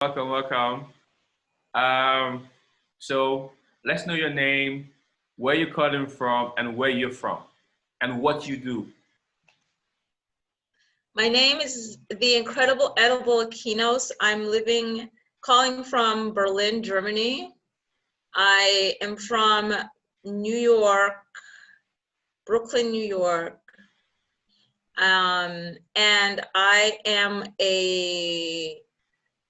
Welcome, welcome. Um, so let's know your name, where you're calling from, and where you're from, and what you do. My name is the incredible edible Akynos. Calling from Berlin, Germany. I am from New York, Brooklyn, New York. And I am a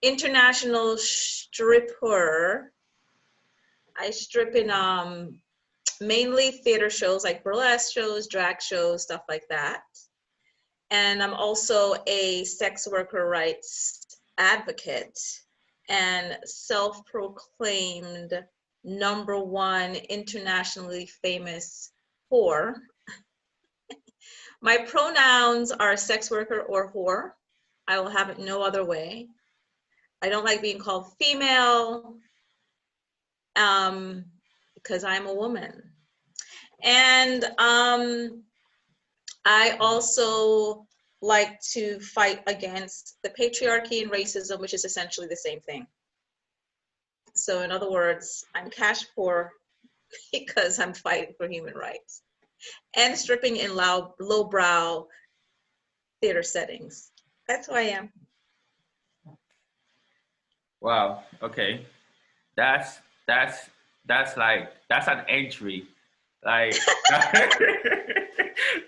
international stripper. I strip in mainly theater shows like burlesque shows, drag shows, stuff like that. And I'm also a sex worker rights advocate and self-proclaimed #1 internationally famous whore. My pronouns are sex worker or whore. I will have it no other way. I don't like being called female because I'm a woman. And I also like to fight against the patriarchy and racism, which is essentially the same thing. So in other words, I'm cash poor because I'm fighting for human rights and stripping in lowbrow theater settings. That's who I am. Wow. Okay. That's that's an entry. Like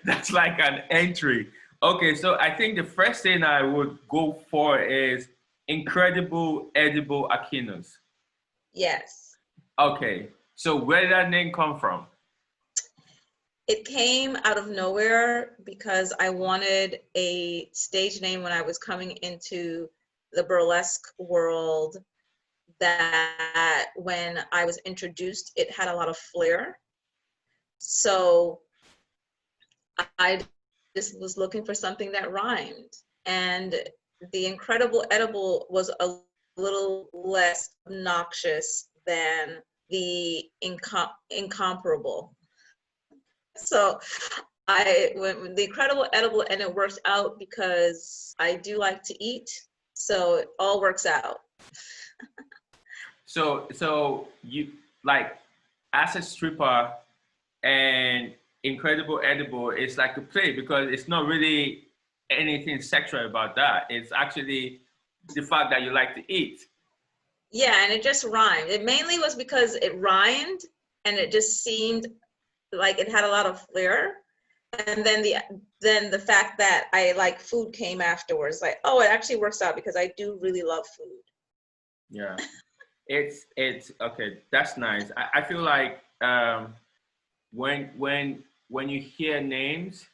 that's like an entry. Okay, so I think the first thing I would go for is incredible edible Akynos. Yes. Okay, so where did that name come from? It came out of nowhere because I wanted a stage name when I was coming into the burlesque world that when I was introduced, it had a lot of flair. So I just was looking for something that rhymed. And the incredible edible was a little less obnoxious than the incomparable. So I went with the incredible edible, and it worked out because I do like to eat. So it all works out. So you like as a stripper and incredible edible is like a play because it's not really anything sexual about that. It's actually the fact that you like to eat. Yeah, and it just rhymed. It mainly was because it rhymed and it just seemed like it had a lot of flair. And then the fact that I like food came afterwards, like, oh, it actually works out because I do really love food. Yeah. It's okay, that's nice. I feel like when you hear names,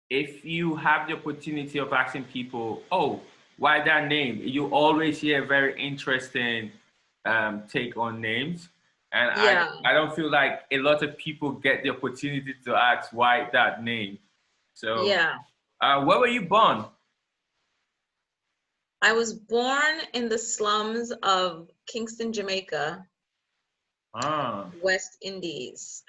if you have the opportunity of asking people, oh, why that name? You always hear a very interesting take on names. And Yeah. I don't feel like a lot of people get the opportunity to ask why that name. So, Yeah. where were you born? I was born in the slums of Kingston, Jamaica, Ah, West Indies.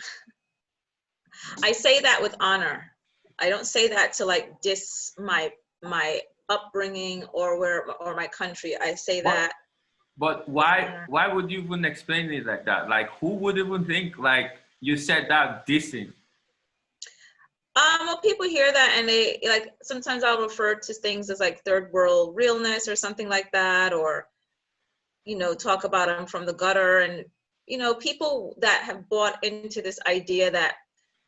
I say that with honor. I don't say that to like diss my upbringing or my country. I say but that but with why honor. why would you even explain it like that? Like, who would even think like you said that dissing? Well, people hear that and they like sometimes I'll refer to things as like third world realness or something like that, or talk about them from the gutter. And people that have bought into this idea that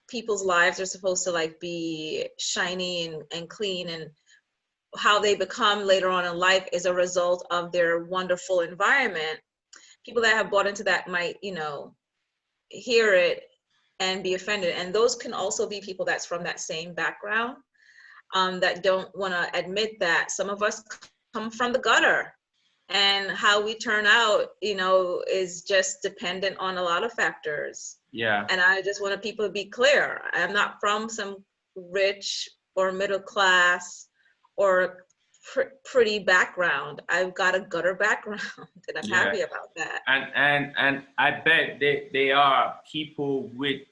people's lives are supposed to like be shiny and clean, and how they become later on in life is a result of their wonderful environment. People that have bought into that might hear it and be offended, and those can also be people that's from that same background, that don't want to admit that some of us come from the gutter, and how we turn out is just dependent on a lot of factors. Yeah. And I just want people to be clear. I'm not from some rich or middle class or pretty background. I've got a gutter background and I'm Yeah. happy about that. And I bet they are people with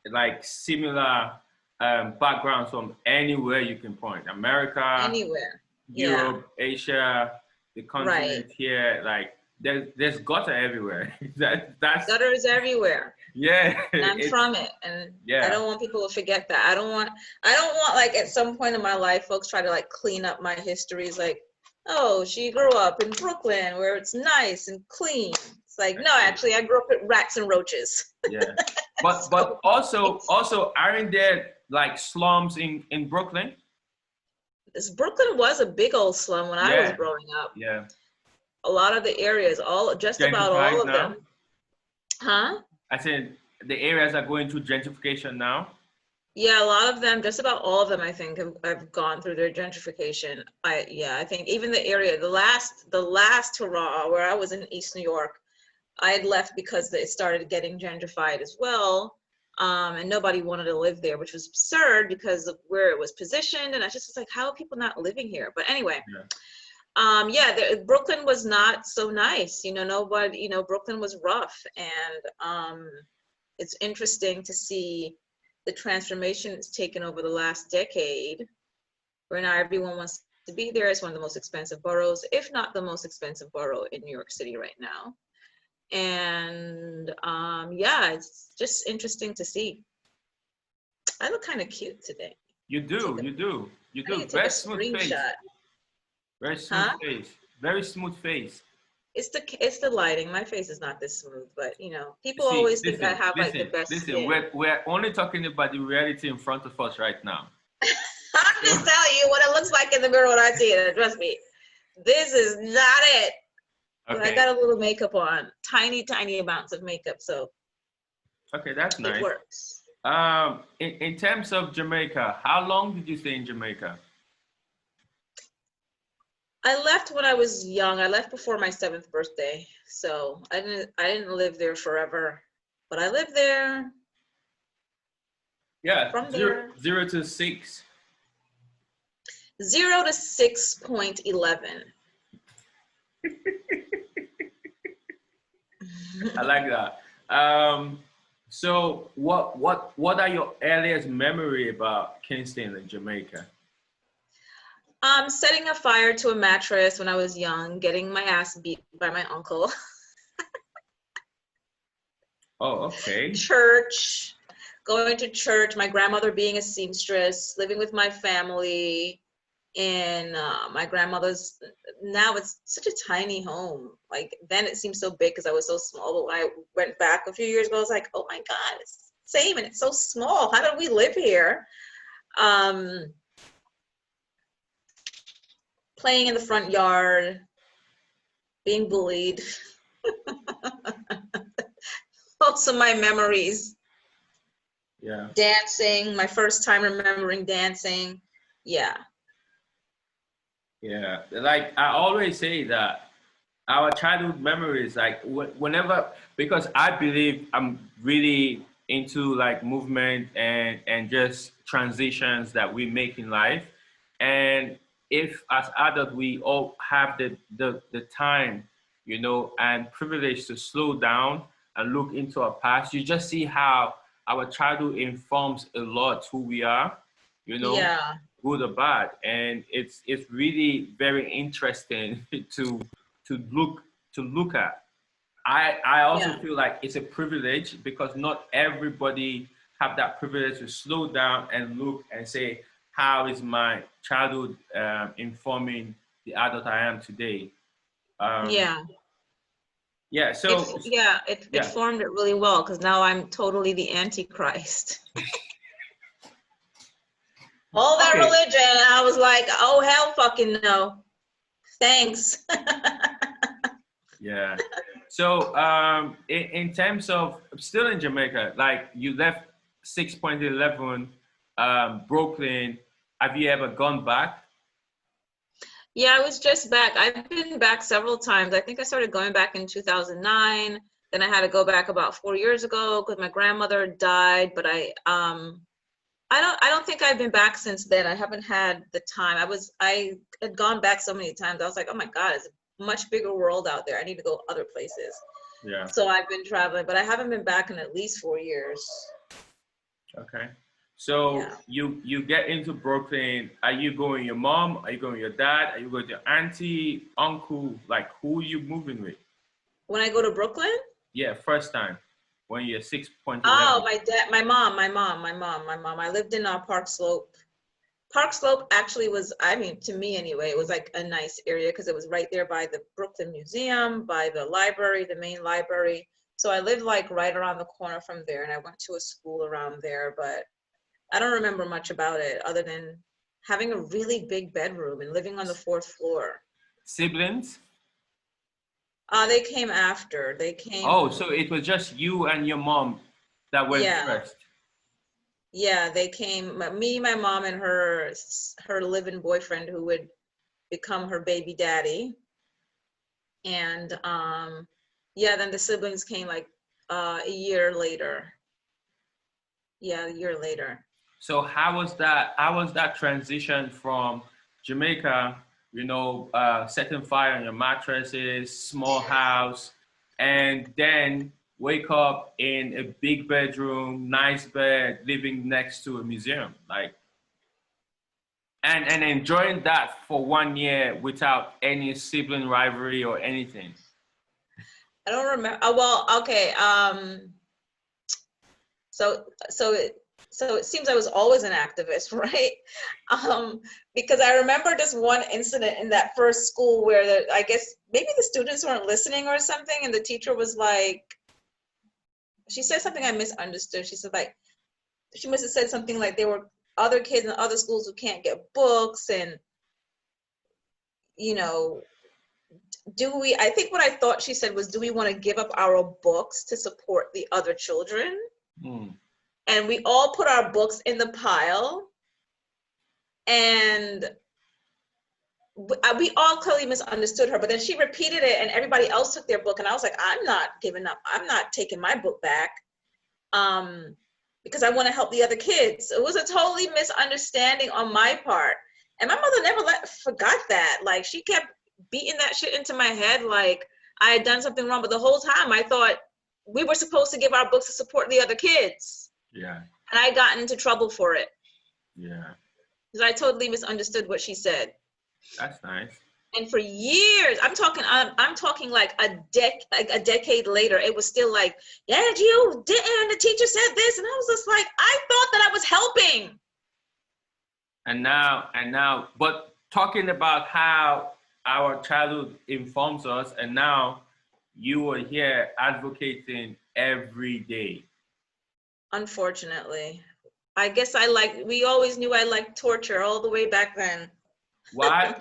like similar backgrounds from anywhere you can point. America, Anywhere. Yeah. Europe, Asia. the Right. continent here, like there's gutter everywhere. That's Gutters everywhere. yeah. And I'm It's from it, and I yeah. don't want people to forget that. I don't want like at some point in my life folks try to like clean up my histories like, oh, she grew up in Brooklyn where it's nice and clean. It's like, no, actually I grew up with rats and roaches. Yeah. But So also aren't there like slums in Brooklyn? Brooklyn was a big old slum when I was Yeah. growing up. Yeah. A lot of the areas, just about all Gentrified of now. them. Huh? I said the areas are going through gentrification now. Yeah, a lot of them, just about all of them, I think, have gone through their gentrification. I think even the area, the last hurrah where I was in East New York, I had left because it started getting gentrified as well, and nobody wanted to live there, which was absurd because of where it was positioned. And I just was like, how are people not living here? But anyway, Brooklyn was not so nice. Brooklyn was rough, and it's interesting to see the transformation it's taken over the last decade, where now everyone wants to be there. It's one of the most expensive boroughs, if not the most expensive borough in New York City right now. And it's just interesting to see. I look kind of cute today. You do. I need to take a Very smooth face. screenshot. Very smooth Huh? face. Very smooth face. It's the lighting. My face is not this smooth, but people See, always think I have like the best listen. skin. We're only talking about the reality in front of us right now. I'm just telling you what it looks like in the mirror when I see it. Trust me, this is not it. But I got a little makeup on, tiny amounts of makeup, so okay, that's nice. It works. In terms of Jamaica, how long did you stay in Jamaica? I left when I was young. I left before my 7th birthday, so I didn't live there forever, but I lived there. Yeah, from zero there. to 6. 0 to 6.11. I like that. So what are your earliest memory about Kingston and Jamaica? Setting a fire to a mattress when I was young, getting my ass beat by my uncle. Oh, okay. Church, going to church, my grandmother being a seamstress, living with my family in my grandmother's, now it's such a tiny home. Like then it seemed so big because I was so small, but when I went back a few years ago, I was like, oh my God, it's the same and it's so small. How did we live here? Playing in the front yard, being bullied. Those are my memories. Yeah. Dancing, my first time remembering dancing. Yeah. Yeah. Like I always say that our childhood memories, like whenever, because I believe I'm really into like movement and just transitions that we make in life. And if as adults we all have the time, and privilege to slow down and look into our past, you just see how our childhood informs a lot who we are, Yeah. good or bad. And it's really very interesting to look at. I also Yeah. feel like it's a privilege because not everybody have that privilege to slow down and look and say, how is my childhood informing the adult I am today? Yeah. Yeah. So It formed it really well because now I'm totally the Antichrist. All that religion, I was like, oh hell fucking no. Thanks. Yeah. So in terms of still in Jamaica, like you left 6.11, Brooklyn. Have you ever gone back? Yeah, I was just back. I've been back several times. I think I started going back in 2009. Then I had to go back about 4 years ago because my grandmother died. But I don't think I've been back since then. I haven't had the time. I had gone back so many times. I was like, oh my God, it's a much bigger world out there. I need to go other places. Yeah. So I've been traveling, but I haven't been back in at least 4 years. Okay. So Yeah. you get into Brooklyn. Are you going with your mom? Are you going with your dad? Are you going with your auntie, uncle? Like, who you moving with? When I go to Brooklyn? Yeah, first time when you're 6.11. Oh, my dad, my mom. I lived in Park Slope. Park Slope actually was, I mean, to me anyway, it was like a nice area because it was right there by the Brooklyn Museum, by the library, the main library. So I lived like right around the corner from there, and I went to a school around there, but I don't remember much about it other than having a really big bedroom and living on the 4th floor. Siblings? They came after. They Oh, came, so it was just you and your mom that went yeah, first. yeah, they came, me, my mom, and her live-in boyfriend who would become her baby daddy. And yeah, then the siblings came like a year later. Yeah, a year later. So how was that? How was that transition from Jamaica, setting fire on your mattresses, small house, and then wake up in a big bedroom, nice bed, living next to a museum, like, and enjoying that for 1 year without any sibling rivalry or anything. I don't remember. Oh, well, okay. So it seems I was always an activist, right? Because I remember this one incident in that first school where I guess maybe the students weren't listening or something, and the teacher was like, she said something I misunderstood. She said like, she must have said something like there were other kids in other schools who can't get books, and you know, I think what I thought she said was, do we want to give up our books to support the other children? Hmm. And we all put our books in the pile, and we all clearly misunderstood her, but then she repeated it and everybody else took their book, and I was like, I'm not giving up. I'm not taking my book back, because I want to help the other kids. It was a totally misunderstanding on my part. And my mother never forgot that. Like, she kept beating that shit into my head like I had done something wrong, but the whole time I thought we were supposed to give our books to support the other kids. Yeah. And I had gotten into trouble for it. Yeah. Because I totally misunderstood what she said. That's nice. And for years, I'm talking like a decade later, it was still like, yeah, you didn't, the teacher said this, and I was just like, I thought that I was helping. And now, but talking about how our childhood informs us, and now you are here advocating every day. Unfortunately, I guess we always knew I liked torture all the way back then. Why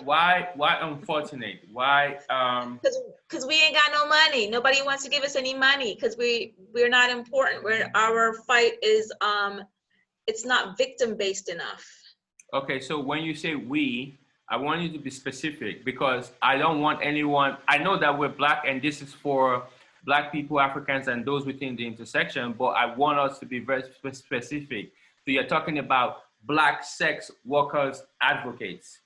unfortunate? Why Because we ain't got no money. Nobody wants to give us any money because we're not important. Our fight is it's not victim based enough. Okay, so when you say we, I want you to be specific, because I don't want anyone, I know that we're Black and this is for Black people, Africans, and those within the intersection, but I want us to be very specific. So you're talking about Black sex workers advocates.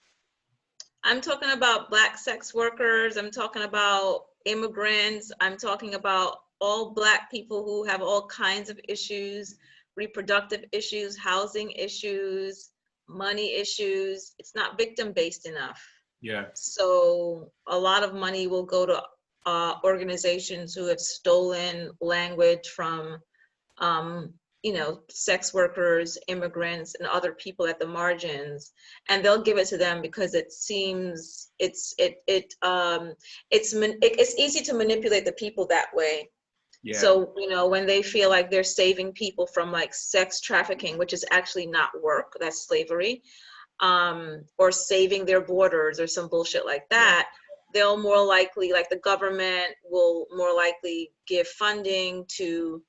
I'm talking about Black sex workers. I'm talking about immigrants. I'm talking about all Black people who have all kinds of issues, reproductive issues, housing issues, money issues. It's not victim-based enough. Yeah. So a lot of money will go to organizations who have stolen language from sex workers, immigrants, and other people at the margins, and they'll give it to them because it seems it's easy to manipulate the people that way. Yeah. So when they feel like they're saving people from like sex trafficking, which is actually not work, that's slavery, or saving their borders or some bullshit like that. Yeah. They'll more likely, like the government will more likely give funding to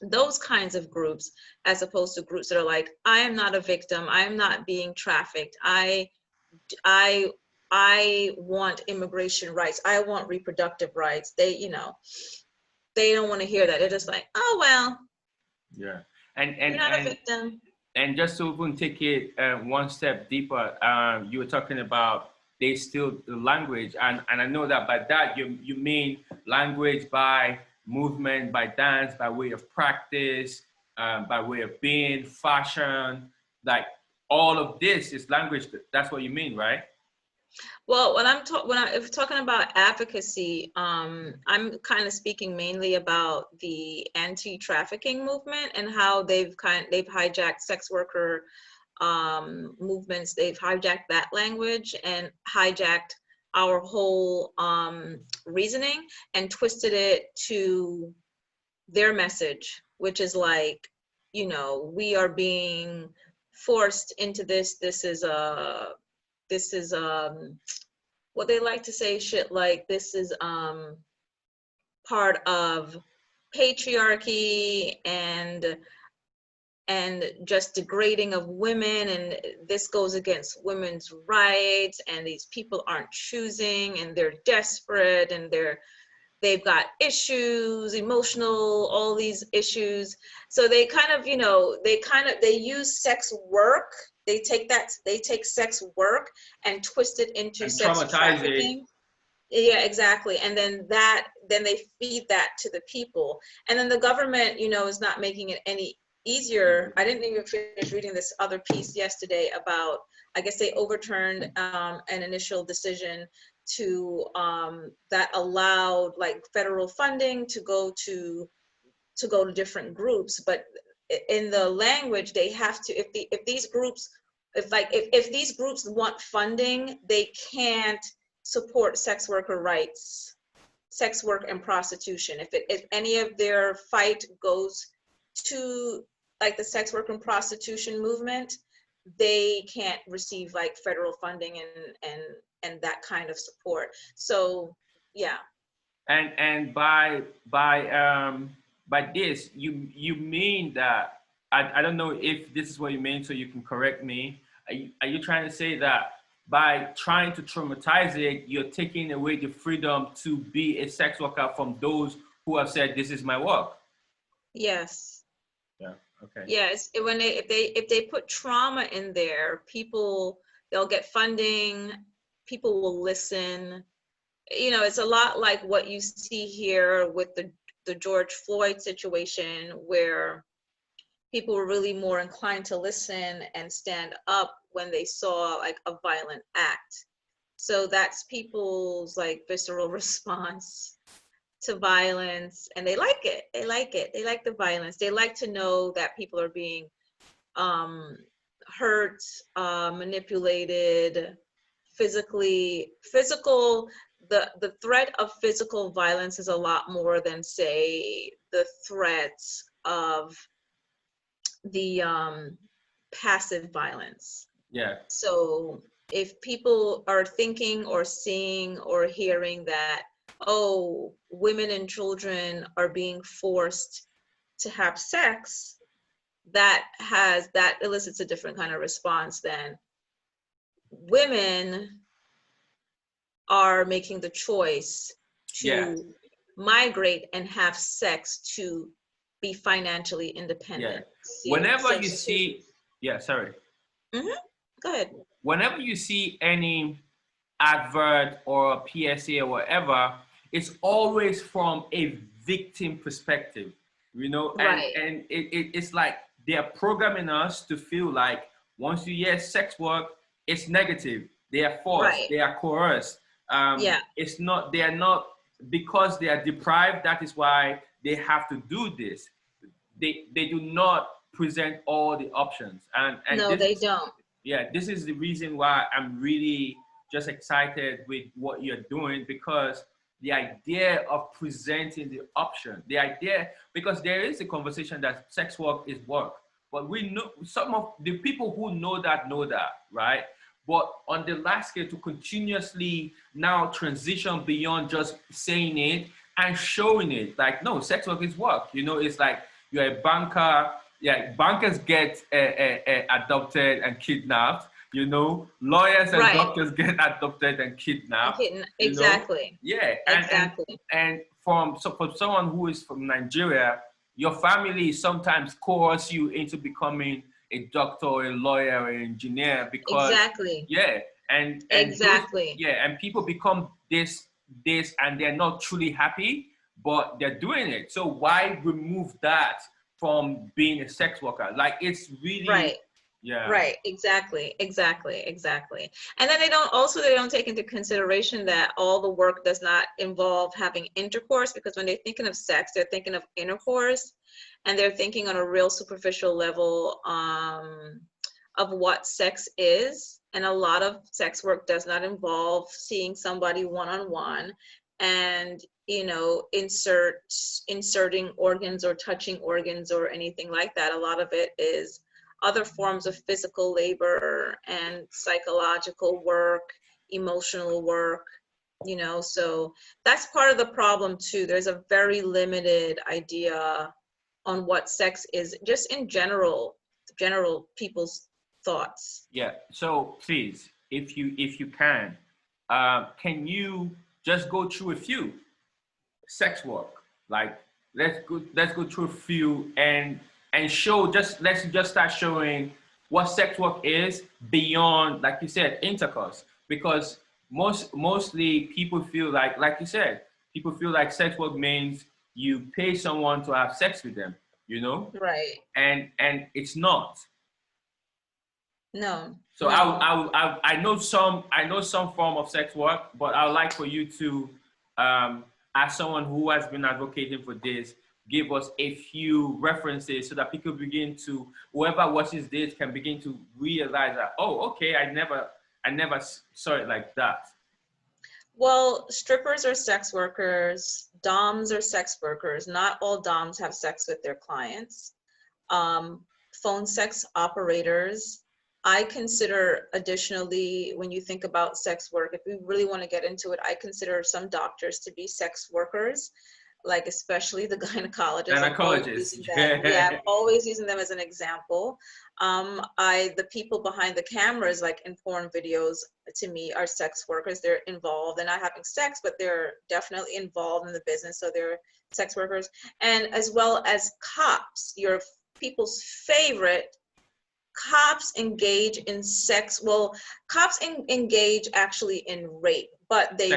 those kinds of groups, as opposed to groups that are like, I am not a victim, I am not being trafficked, I want immigration rights, I want reproductive rights. They don't want to hear that. They're just like, oh well, yeah, you're not a victim. And just to even take it one step deeper, you were talking about they steal the language, and I know that by that you mean language by movement, by dance, by way of practice, by way of being, fashion, like all of this is language. That's what you mean, right? Well, if talking about advocacy, I'm kind of speaking mainly about the anti-trafficking movement and how they've hijacked sex worker movements. They've hijacked that language and hijacked our whole reasoning and twisted it to their message, which is like, we are being forced into this. This is what they like to say, shit like this is part of patriarchy and just degrading of women, and this goes against women's rights, and these people aren't choosing, and they're desperate, and they've got issues, emotional, all these issues. So they kind of, they use sex work. They take sex work and twist it into And sex traumatize trafficking. it. Yeah, exactly. And then they feed that to the people. And then the government, is not making it any easier. I didn't even finish reading this other piece yesterday about, I guess they overturned an initial decision to that allowed like federal funding to go to different groups, but in the language they have to, if these groups want funding, they can't support sex worker rights, sex work and prostitution. If any of their fight goes to like the sex work and prostitution movement, they can't receive like federal funding and that kind of support. So yeah. And by this you mean that I don't know if this is what you mean, so you can correct me. Are you trying to say that by trying to traumatize it, you're taking away the freedom to be a sex worker from those who have said this is my work? Yes. Yeah. Okay. Yes. If they put trauma in there, they'll get funding. People will listen. It's a lot like what you see here with the George Floyd situation, where people were really more inclined to listen and stand up when they saw like a violent act. So that's people's like visceral response to violence, and they like it. They like the violence. They like to know that people are being hurt, manipulated, physical. The threat of physical violence is a lot more than, say, the threats of the passive violence. Yeah. So if people are thinking or seeing or hearing that, oh, women and children are being forced to have sex, that elicits a different kind of response than women are making the choice to migrate and have sex to be financially independent. Yeah. Whenever you see, sorry. Mm-hmm. Go ahead. Whenever you see any advert or PSA or whatever, it's always from a victim perspective, Right. And it's like they're programming us to feel like once you hear sex work, it's negative. They are forced, Right. they are coerced. It's not, they are not, because they are deprived, that is why they have to do this. They do not present all the options. And no, they don't. Yeah, this is the reason why I'm really just excited with what you're doing, because the idea of presenting the option, because there is a conversation that sex work is work, but we know some of the people who know that, right? But on the large scale, to continuously now transition beyond just saying it and showing it, like, no, sex work is work. It's like you're a banker. Yeah, bankers get adopted and kidnapped. Lawyers and doctors get adopted and kidnapped. Exactly. Yeah, and for someone who is from Nigeria, your family sometimes coerce you into becoming a doctor or a lawyer or an engineer because and and people become this and they're not truly happy, but they're doing it. So why remove that from being a sex worker. Like it's really, Right. yeah. Right, exactly. And then they don't take into consideration that all the work does not involve having intercourse, because when they're thinking of sex, they're thinking of intercourse, and they're thinking on a real superficial level of what sex is. And a lot of sex work does not involve seeing somebody one-on-one and, you know, inserting organs or touching organs or anything like that. A lot of it is other forms of physical labor and psychological work, emotional work, you know, so that's part of the problem too. There's a very limited idea on what sex is, just in general people's thoughts. Yeah. So please, if you can you just go through a few sex work? Like let's go through a few and show, let's just start showing what sex work is beyond, like you said, intercourse. Because mostly people feel like you said, people feel like sex work means you pay someone to have sex with them, you know? Right. And it's not. No. So no. I know some form of sex work, but I would like for you to, as someone who has been advocating for this, give us a few references so that people whoever watches this can begin to realize that, oh, okay, I never saw it like that. Well, strippers are sex workers, DOMs are sex workers. Not all DOMs have sex with their clients. Phone sex operators. I consider, additionally, when you think about sex work, if we really want to get into it, I consider some doctors to be sex workers, like especially the gynecologists. I'm always using them as an example. The people behind the cameras, like in porn videos, to me are sex workers. They're involved. They're not having sex, but they're definitely involved in the business. So they're sex workers. And as well as cops, your people's favorite. Cops engage in sex. Well, cops engage actually in rape, but they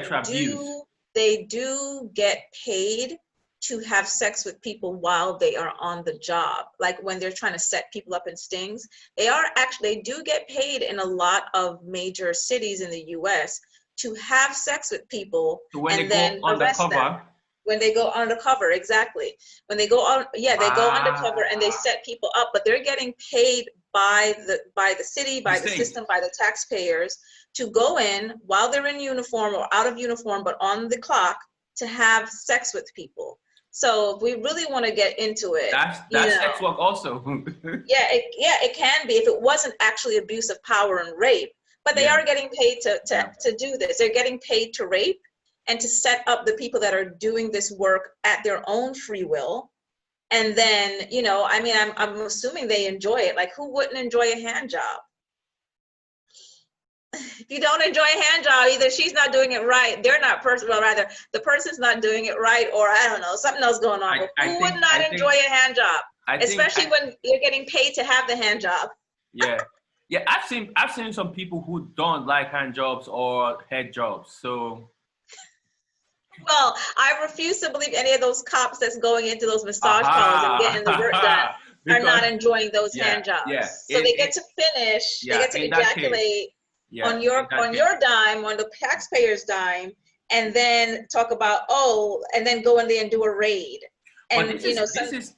do get paid to have sex with people while they are on the job. Like when they're trying to set people up in stings, they do get paid in a lot of major cities in the US to have sex with people and then arrest them. When they go undercover, exactly. When they go on, they go undercover and they set people up, but they're getting paid by the city, by the system, by the taxpayers to go in while they're in uniform or out of uniform, but on the clock to have sex with people. So if we really want to get into it, that's sex work also. it can be if it wasn't actually abuse of power and rape, but they are getting paid to do this. They're getting paid to rape and to set up the people that are doing this work at their own free will. And then, you know, I mean, I'm assuming they enjoy it. Like, who wouldn't enjoy a hand job? If you don't enjoy a hand job, either she's not doing it right, rather the person's not doing it right, or I don't know, something else going on. Who would not enjoy a hand job? Especially when you're getting paid to have the hand job. Yeah. I've seen some people who don't like hand jobs or head jobs. So well, I refuse to believe any of those cops that's going into those massage parlors and getting the work done are not enjoying those hand jobs. So they get to finish, they get to ejaculate on your dime, on the taxpayer's dime, and then talk about, and then go in there and do a raid. And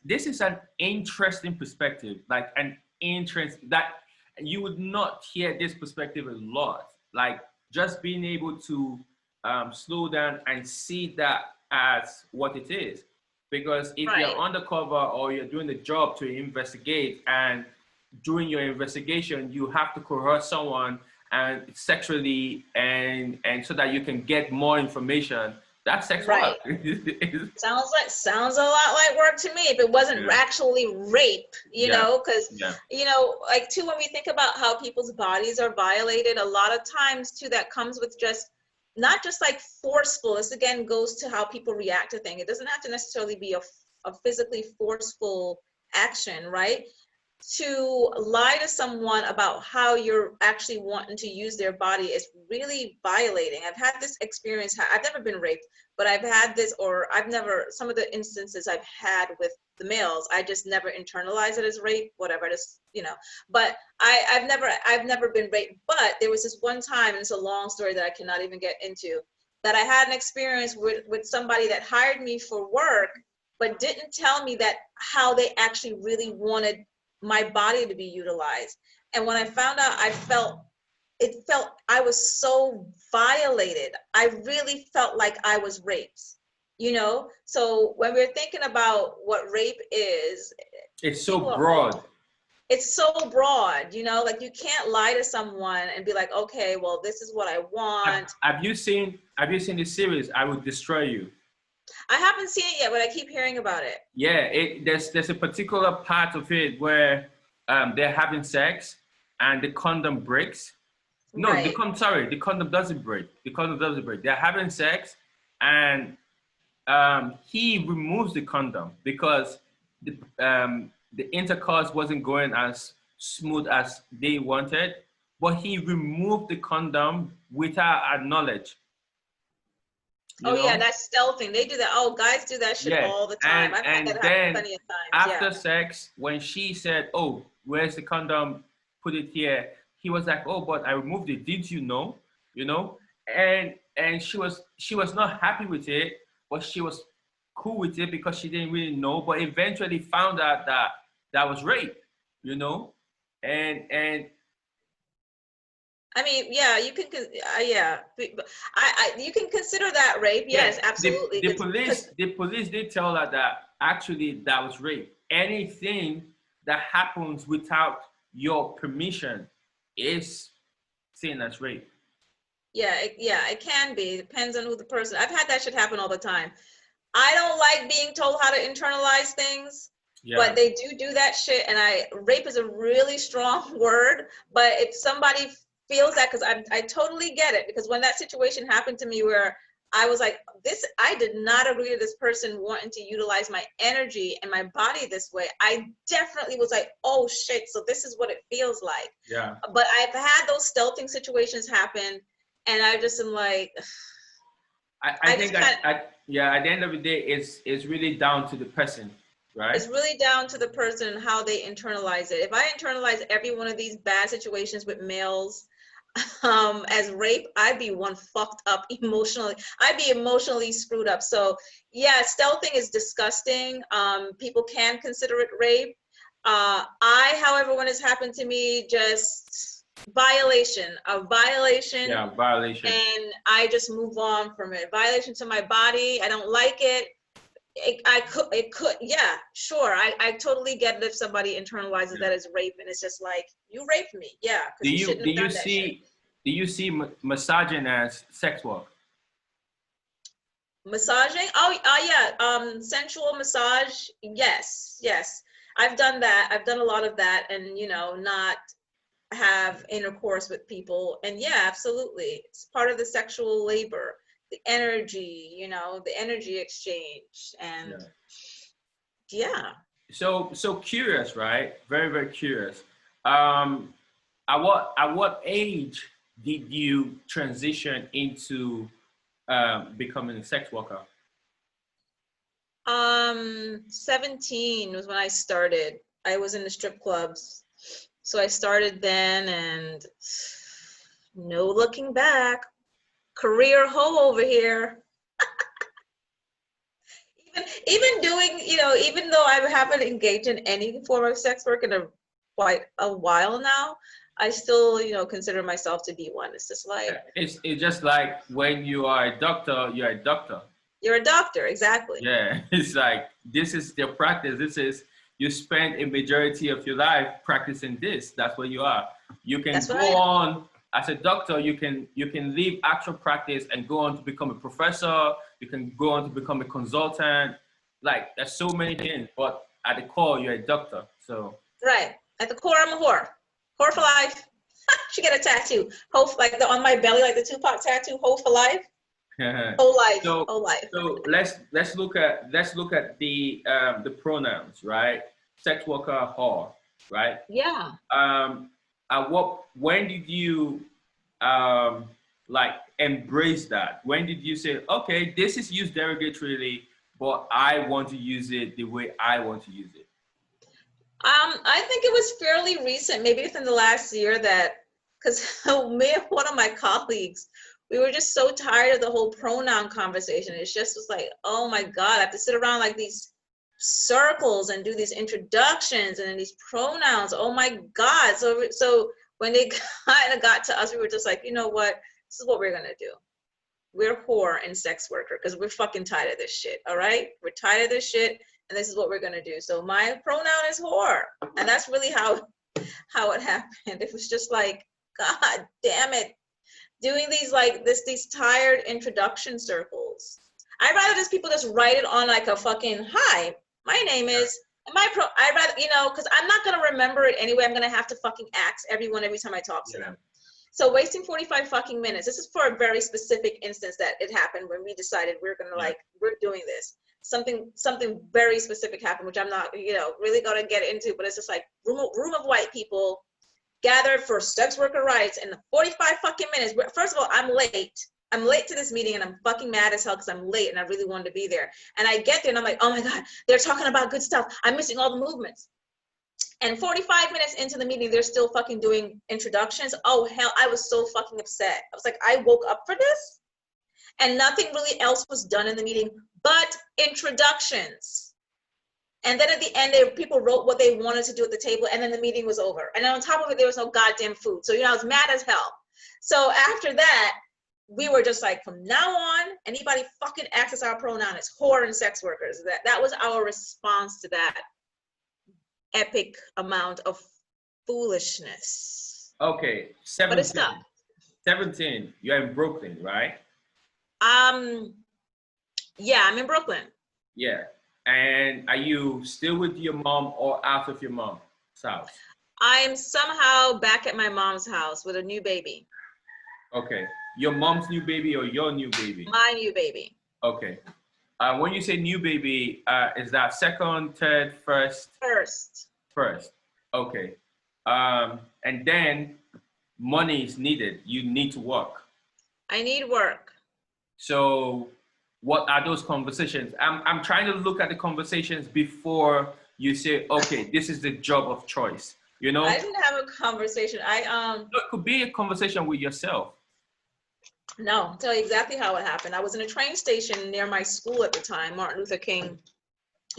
this is an interesting perspective, like an interest that you would not hear this perspective a lot. Like just being able to slow down and see that as what it is. Because if you're undercover or you're doing the job to investigate, and during your investigation you have to coerce someone and sexually and so that you can get more information, that's sex work. Sounds a lot like work to me if it wasn't actually rape, you know, because you know, like too, when we think about how people's bodies are violated, a lot of times too that comes with just not just like forceful. This again goes to how people react to things. It doesn't have to necessarily be a physically forceful action, right? to lie to someone about how you're actually wanting to use their body is really violating. I've had this experience. I've never been raped, but I've had this, or I've never, some of the instances I've had with the males, I just never internalize it as rape, whatever, just, you know, but I've never been raped. But there was this one time, and it's a long story that I cannot even get into, that I had an experience with somebody that hired me for work, but didn't tell me that how they actually really wanted my body to be utilized. And when I found out, I was so violated. I really felt like I was raped, you know? So when we're thinking about what rape is, it's so broad. It's so broad, you know, like you can't lie to someone and be like, okay, well, this is what I want. Have you seen the series, I Will Destroy You? I haven't seen it yet, but I keep hearing about it. Yeah, there's a particular part of it where they're having sex and the condom breaks. No, right. the condom doesn't break. The condom doesn't break. They're having sex and he removes the condom because the intercourse wasn't going as smooth as they wanted, but he removed the condom without our knowledge. You know? Yeah, that's stealthing. They do that. Oh, guys do that shit all the time. I've had that happen plenty of times. After sex, when she said, "Oh, where's the condom? Put it here," he was like, "Oh, but I removed it. Didn't you know?" You know, and she was not happy with it, but she was cool with it because she didn't really know. But eventually found out that was rape. You know, and. I mean, yeah, you can, yeah, you can consider that rape. Yes, absolutely. The police did tell her that actually that was rape. Anything that happens without your permission is seen as rape. Yeah, it can be. It depends on who the person. I've had that shit happen all the time. I don't like being told how to internalize things. Yeah. But they do that shit, and rape is a really strong word. But if somebody feels that, because I totally get it, because when that situation happened to me where I was like, I did not agree to this person wanting to utilize my energy and my body this way. I definitely was like, oh shit, so this is what it feels like. Yeah. But I've had those stealthing situations happen, and I just am like, I think at the end of the day, it's really down to the person. Right. It's really down to the person and how they internalize it. If I internalize every one of these bad situations with males as rape, I'd be one fucked up emotionally. I'd be emotionally screwed up. So yeah, stealthing is disgusting. People can consider it rape. However, when it's happened to me, just violation. Yeah, violation. And I just move on from it. Violation to my body. I don't like it. It could, yeah, sure. I totally get it if somebody internalizes that as rape, and it's just like, you raped me, yeah. Do you see massaging as sex work? Massaging? Oh, yeah. Sensual massage. Yes. I've done that. I've done a lot of that, and not have intercourse with people. And yeah, absolutely, it's part of the sexual labor. The energy, the energy exchange, and yeah. So curious, right? Very, very curious. At what age did you transition into becoming a sex worker? 17 was when I started. I was in the strip clubs, so I started then, and no looking back. Career hoe over here. even doing, even though I haven't engaged in any form of sex work in quite a while now, I still, consider myself to be one. It's just like, it's just like when you are a doctor, you're a doctor. You're a doctor, exactly. Yeah, it's like, this is your practice. You spend a majority of your life practicing this. That's what you are. You can go on. As a doctor, you can leave actual practice and go on to become a professor. You can go on to become a consultant. Like, there's so many things, but at the core, you're a doctor. So right, at the core, I'm a whore. Whore for life. She get a tattoo. Hoe, like on my belly, like the Tupac tattoo. Hoe for life. Whole life. Whole life. So let's look at the pronouns, right? Sex worker, whore. right? Yeah. When did you like embrace that? When did you say, okay, this is used derogatorily, but I want to use it the way I want to use it? I think it was fairly recent, maybe within the last year, that because me and one of my colleagues, we were just so tired of the whole pronoun conversation. It just was like, oh my God, I have to sit around like these circles and do these introductions and then these pronouns. Oh my God. So when they kind of got to us, we were just like, you know what? This is what we're gonna do. We're whore and sex worker because we're fucking tired of this shit. All right, we're tired of this shit, and this is what we're gonna do. So my pronoun is whore, and that's really how it happened. It was just like, God damn it, doing these tired introduction circles. I'd rather just people just write it on like a fucking, hi, my name is, I'd rather, because I'm not gonna remember it anyway. I'm gonna have to fucking ask everyone every time I talk to them. So wasting 45 fucking minutes. This is for a very specific instance that it happened when we decided we're gonna we're doing this. Something very specific happened, which I'm not, really gonna get into, but it's just like room of white people gathered for sex worker rights in 45 fucking minutes. First of all, I'm late. I'm late to this meeting and I'm fucking mad as hell because I'm late and I really wanted to be there. And I get there and I'm like, oh my God, they're talking about good stuff. I'm missing all the movements. And 45 minutes into the meeting, they're still fucking doing introductions. Oh, hell, I was so fucking upset. I was like, I woke up for this? And nothing really else was done in the meeting but introductions. And then at the end, people wrote what they wanted to do at the table, and then the meeting was over. And on top of it, there was no goddamn food. So, I was mad as hell. So after that, we were just like, from now on, anybody fucking access our pronoun is whore and sex workers. That was our response to that epic amount of foolishness. Okay, 17. But it's not. 17, you're in Brooklyn, right? Yeah, I'm in Brooklyn. Yeah. And are you still with your mom or out of your mom's house? I'm somehow back at my mom's house with a new baby. Okay. Your mom's new baby or your new baby? My new baby. Okay. When you say new baby, is that second, third, first? First. First. Okay. And then money is needed. You need to work. I need work. So what are those conversations? I'm trying to look at the conversations before you say, okay, this is the job of choice. I didn't have a conversation. It could be a conversation with yourself. No, I'll tell you exactly how it happened. I was in a train station near my school at the time, Martin Luther King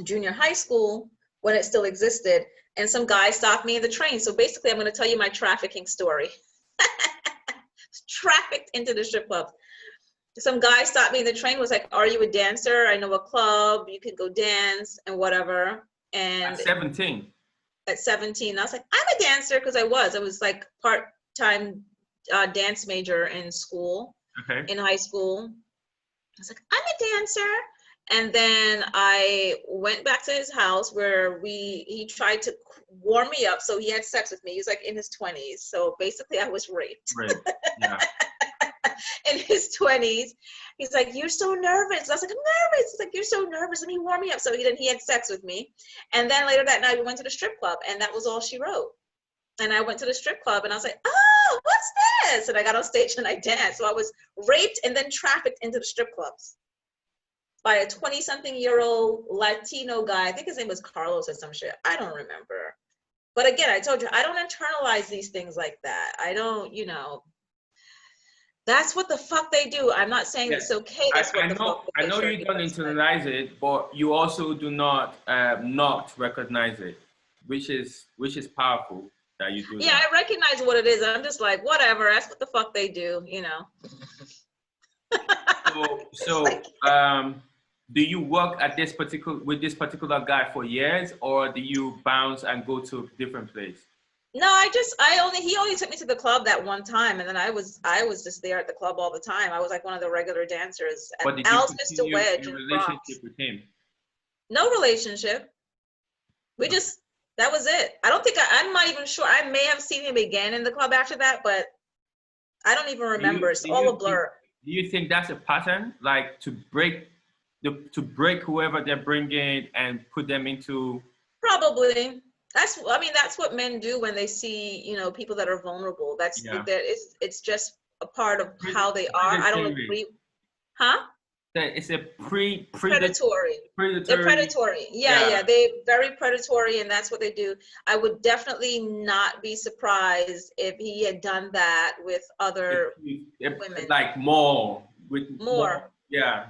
Junior High School, when it still existed, and some guy stopped me in the train. So basically, I'm going to tell you my trafficking story. Trafficked into the strip club. Some guy stopped me in the train, was like, are you a dancer? I know a club, you could go dance and whatever. And at 17. At 17, I was like, I'm a dancer, because I was like part-time dance major in school. Okay. In high school. I was like, I'm a dancer. And then I went back to his house where he tried to warm me up. So he had sex with me. He was like in his 20s. So basically I was raped. Right. Yeah. In his 20s. He's like, you're so nervous. I was like, I'm nervous. He's like, you're so nervous. Let me warm me up. So he had sex with me. And then later that night we went to the strip club, and that was all she wrote. And I went to the strip club and I was like, oh, what's this? And I got on stage and I danced. So I was raped and then trafficked into the strip clubs by a 20-something-year-old Latino guy. I think his name was Carlos or some shit. I don't remember. But again, I told you, I don't internalize these things like that. I don't, that's what the fuck they do. I'm not saying it's okay. That's what the fuck I know you don't internalize it, but you also do not recognize it, which is powerful. That you do. Yeah, I recognize what it is. I'm just like, whatever. That's what the fuck they do, So, do you work at with this particular guy for years, or do you bounce and go to a different place? No, he only took me to the club that one time, and then I was just there at the club all the time. I was like one of the regular dancers. But did you continue a relationship with him? No relationship. That was it. I don't think I'm not even sure. I may have seen him again in the club after that, but I don't even remember. It's all a blur. Do you think that's a pattern, like to break whoever they're bringing and put them into? Probably. I mean, that's what men do when they see, you know, people that are vulnerable. Yeah. It's just a part of how they are. I don't Predatory. agree. Huh? It's a Predatory. They're predatory. predatory. Yeah, Yeah. yeah. They're very predatory, and that's what they do. I would definitely not be surprised if he had done that with other women. Like more with more. More. Yeah.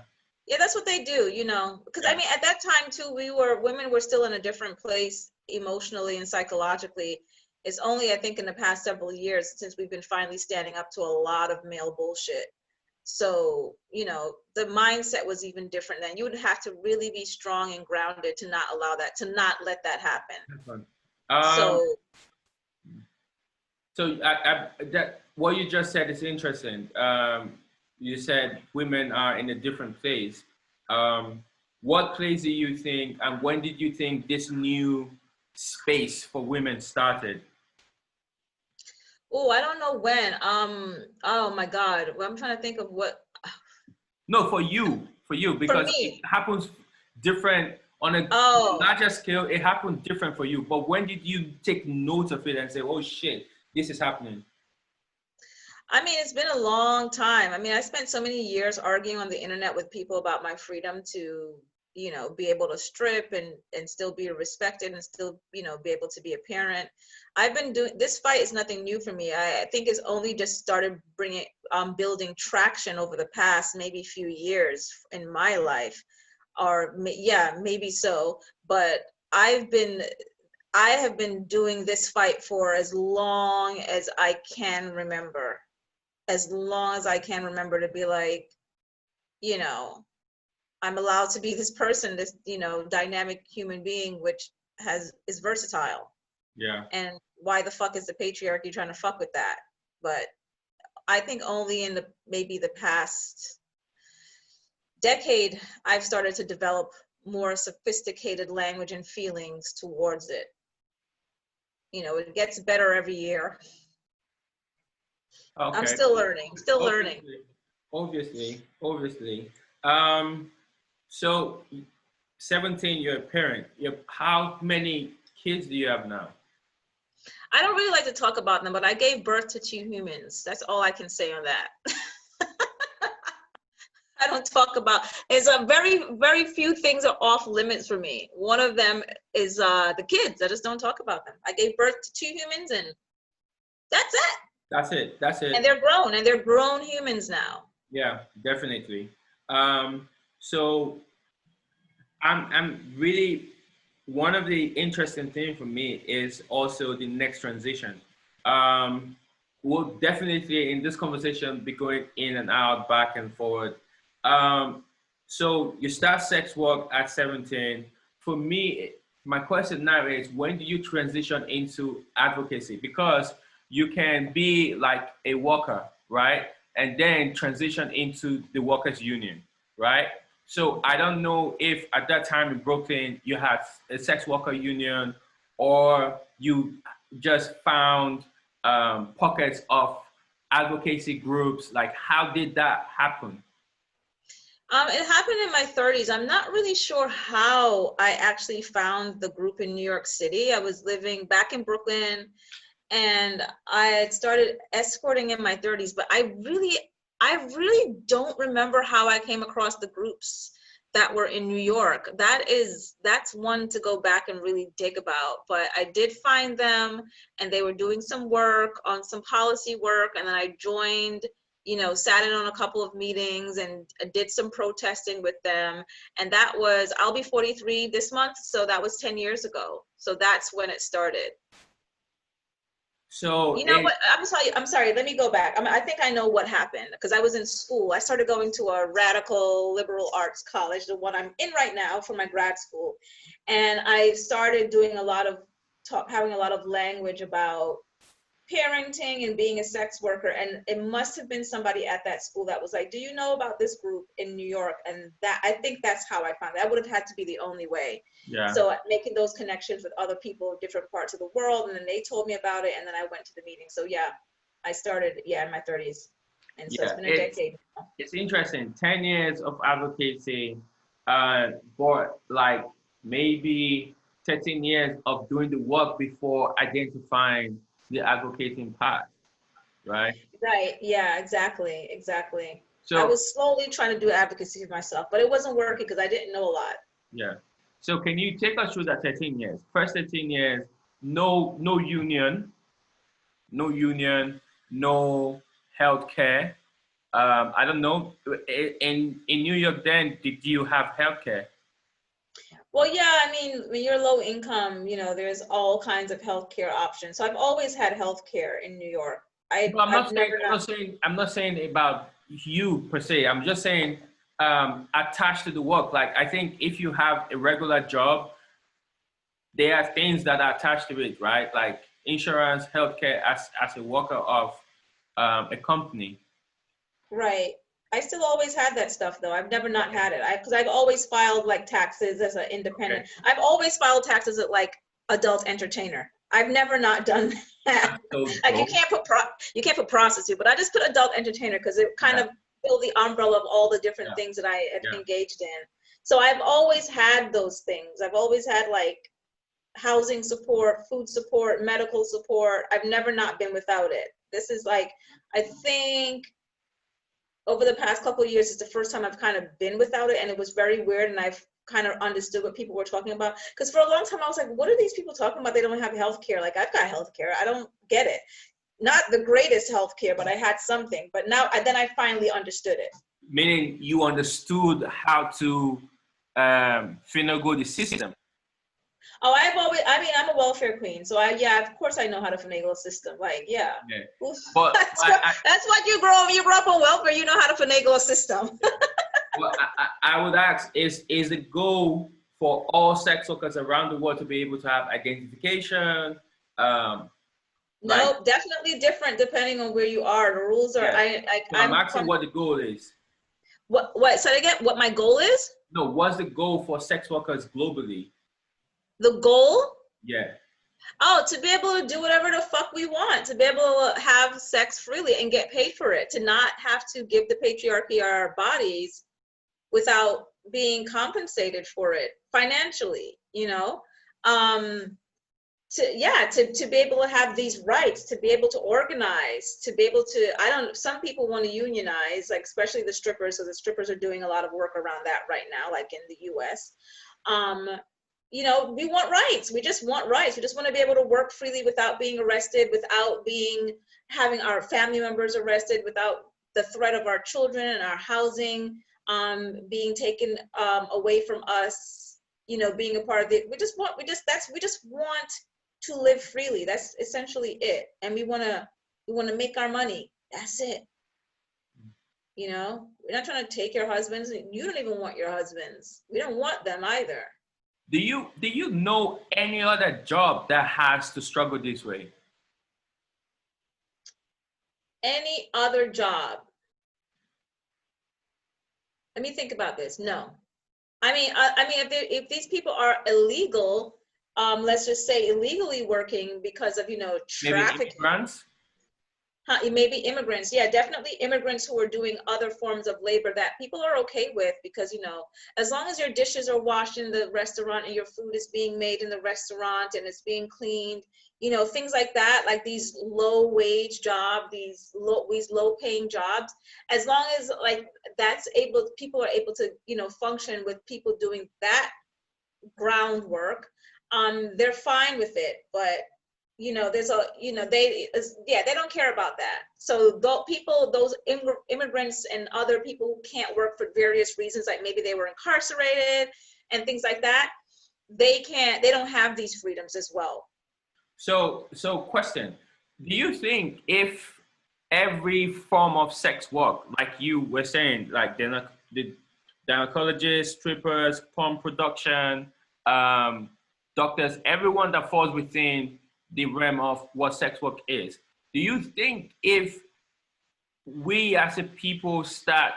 Yeah, that's what they do, you know. Because I Yeah. mean, at that time too, women were still in a different place emotionally and psychologically. It's only, I think, in the past several years since we've been finally standing up to a lot of male bullshit. So, you know, the mindset was even different then. You would have to really be strong and grounded to not allow that, to not let that happen. Um, So, so that what you just said is interesting. You said women are in a different place. What place do you think, and when did you think this new space for women started? oh, I don't know when. Oh my God. Well, I'm trying to think of what No, for you, for because it me. happens different on a Oh, larger scale. It happens different for you. But when did you take note of it and say, "Oh shit, this is happening"? I mean, it's been a long time. I mean, I spent so many years arguing on the internet with people about my freedom to, you know, be able to strip and still be respected and still, you know, be able to be a parent. I've been doing this fight is nothing new for me. I think it's only just started bringing building traction over the past maybe few years in my life, or yeah, maybe so. But I've been I have been doing this fight for as long as I can remember, as long as I can remember, to be like, you know, I'm allowed to be this person, this, you know, dynamic human being, which is versatile. Yeah. And why the fuck is the patriarchy trying to fuck with that? But I think only in the maybe the past decade, I've started to develop more sophisticated language and feelings towards it. You know, it gets better every year. I'm Okay. still learning, still learning. Obviously, obviously. Um, so 17, you're a parent. How many kids do you have now? I don't really like to talk about them, but I gave birth to 2 humans. That's all I can say on that. I don't talk about. It's a very few things are off limits for me. One of them is the kids. I just don't talk about them. I gave birth to 2 humans, and that's it. That's it. That's And it. they're grown humans now. Yeah, definitely. So I'm really, one of the interesting things for me is also the next transition. Um, we'll definitely in this conversation be going in and out, back and forward. Um, so you start sex work at 17. For me, my question now is, when do you transition into advocacy? Because you can be like a worker, right? And then transition into the workers' union, right? So I don't know if at that time in Brooklyn you had a sex worker union, or you just found pockets of advocacy groups. Like, how did that happen? It happened in my 30s. I'm not really sure how I actually found the group in New York City. I was living back in Brooklyn, and I had started escorting in my 30s, but I really don't remember how I came across the groups that were in New York. That's one to go back and really dig about. But I did find them, and they were doing some work on some policy work, and then I joined, you know, sat in on a couple of meetings and did some protesting with them. And that was, I'll be 43 this month, so that was 10 years ago. So that's when it started. So You know what? I'm sorry. Let me go back. I think I know what happened, because I was in school. I started going to a radical liberal arts college, the one I'm in right now for my grad school. And I started doing a lot of having a lot of language about parenting and being a sex worker. And it must have been somebody at that school that was like, do you know about this group in New York? And that, I think that's how I found it. That would have had to be the only way. yeah, So making those connections with other people in different parts of the world, and then they told me about it, and then I went to the meeting. So yeah, I started, yeah, in my 30s. And so it's yeah, been a decade now. it's interesting. 10 years of advocacy, but like maybe 13 years of doing the work before identifying the advocating part, right? Right. Yeah, exactly. Exactly. I So, was slowly trying to do advocacy for myself, but it wasn't working because I didn't know a lot. yeah. So can you take us through that 13 years? First 13 years, no union, no union, no healthcare. I don't know. In New York then, did you have healthcare? Well, yeah, I mean, when you're low income, there's all kinds of healthcare options. So I've always had healthcare in New York. No, I'm I've not saying never I'm not. not saying I'm not saying about you per se. I'm just saying attached to the work. Like I think if you have a regular job, there are things that are attached to it, right? Like insurance, healthcare as a worker of a company. Right. I still always had that stuff though. I've never not had it. Because I've always filed like taxes as an Okay. independent. I've always filed taxes at like adult entertainer. I've never not done that. That's so Like dope. you can't put prostitute, but I just put adult entertainer because it kind Yeah, of filled the umbrella of all the different yeah, things that I had yeah. engaged in. So I've always had those things. I've always had like housing support, food support, medical support. I've never not been without it. This is like, I think over the past couple of years, it's the first time I've kind of been without it, and it was very weird, and I've kind of understood what people were talking about. Because for a long time, I was like, what are these people talking about? They don't have health care. Like, I've got health care. I don't get it. Not the greatest health care, but I had something. But now, then I finally understood it. Meaning you understood how to finagle the system. Oh, I mean, I'm a welfare queen. So yeah, of course I know how to finagle a system. Like, yeah. Yeah. Oof. But That's what you grow up on welfare. You know how to finagle a system. I would ask, is the goal for all sex workers around the world to be able to have identification? Like, No, definitely different depending on where you are. The rules are, yeah. So I'm I'm asking from, what the goal is. what, so again, what my goal is? No, what's the goal for sex workers globally? The goal? Yeah. Oh, to be able to do whatever the fuck we want, to be able to have sex freely and get paid for it, to not have to give the patriarchy our bodies without being compensated for it financially, to be able to have these rights, to be able to organize, to be able to, some people want to unionize, like especially the strippers. So the strippers are doing a lot of work around that right now, like in the US. We want rights. We just want rights. We just want to be able to work freely without being arrested, without having our family members arrested, without the threat of our children and our housing being taken away from us, being a part of it. We just want to live freely. That's essentially it. And we want to make our money. That's it. We're not trying to take your husbands. You don't even want your husbands. We don't want them either. Do you know any other job that has to struggle this way? Any other job? Let me think about this. No. I mean, if these people are illegal, let's just say illegally working because of, Maybe trafficking. immigrants? Maybe immigrants. Yeah, definitely immigrants who are doing other forms of labor that people are okay with because, as long as your dishes are washed in the restaurant and your food is being made in the restaurant and it's being cleaned, things like that, like these low wage jobs, these low paying jobs, as long as like people are able to, function with people doing that groundwork, they're fine with it. But they don't care about that. So those immigrants and other people who can't work for various reasons, like maybe they were incarcerated and things like that, they don't have these freedoms as well. So question, do you think if every form of sex work, like you were saying, like the gynecologists, strippers, porn production, doctors, everyone that falls within the realm of what sex work is, do you think if we as a people start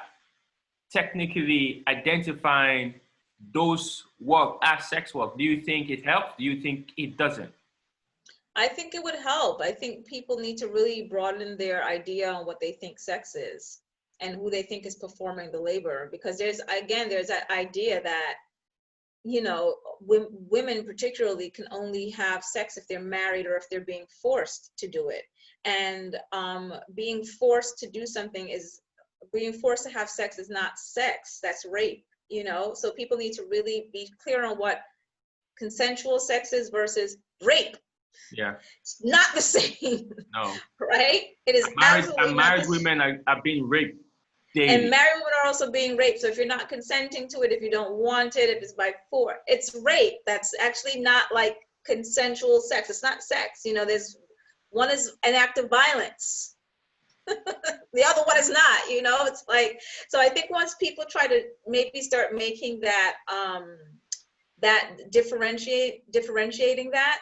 technically identifying those work as sex work, do you think it helps? Do you think it doesn't? I think it would help. I think people need to really broaden their idea on what they think sex is and who they think is performing the labor, because there's that idea that you know, women particularly can only have sex if they're married or if they're being forced to do it. And being forced to do something is, being forced to have sex is not sex, that's rape, you know? So people need to really be clear on what consensual sex is versus rape. Yeah. It's not the same. No. Right? It is absolutely not the same. Women are being raped daily. And married women are also being raped. So if you're not consenting to it, if you don't want it, if it's by force, it's rape. That's actually not like consensual sex. It's not sex. You know, there's one is an act of violence. The other one is not, you know, it's like, so I think once people try to maybe start making that, that differentiating that,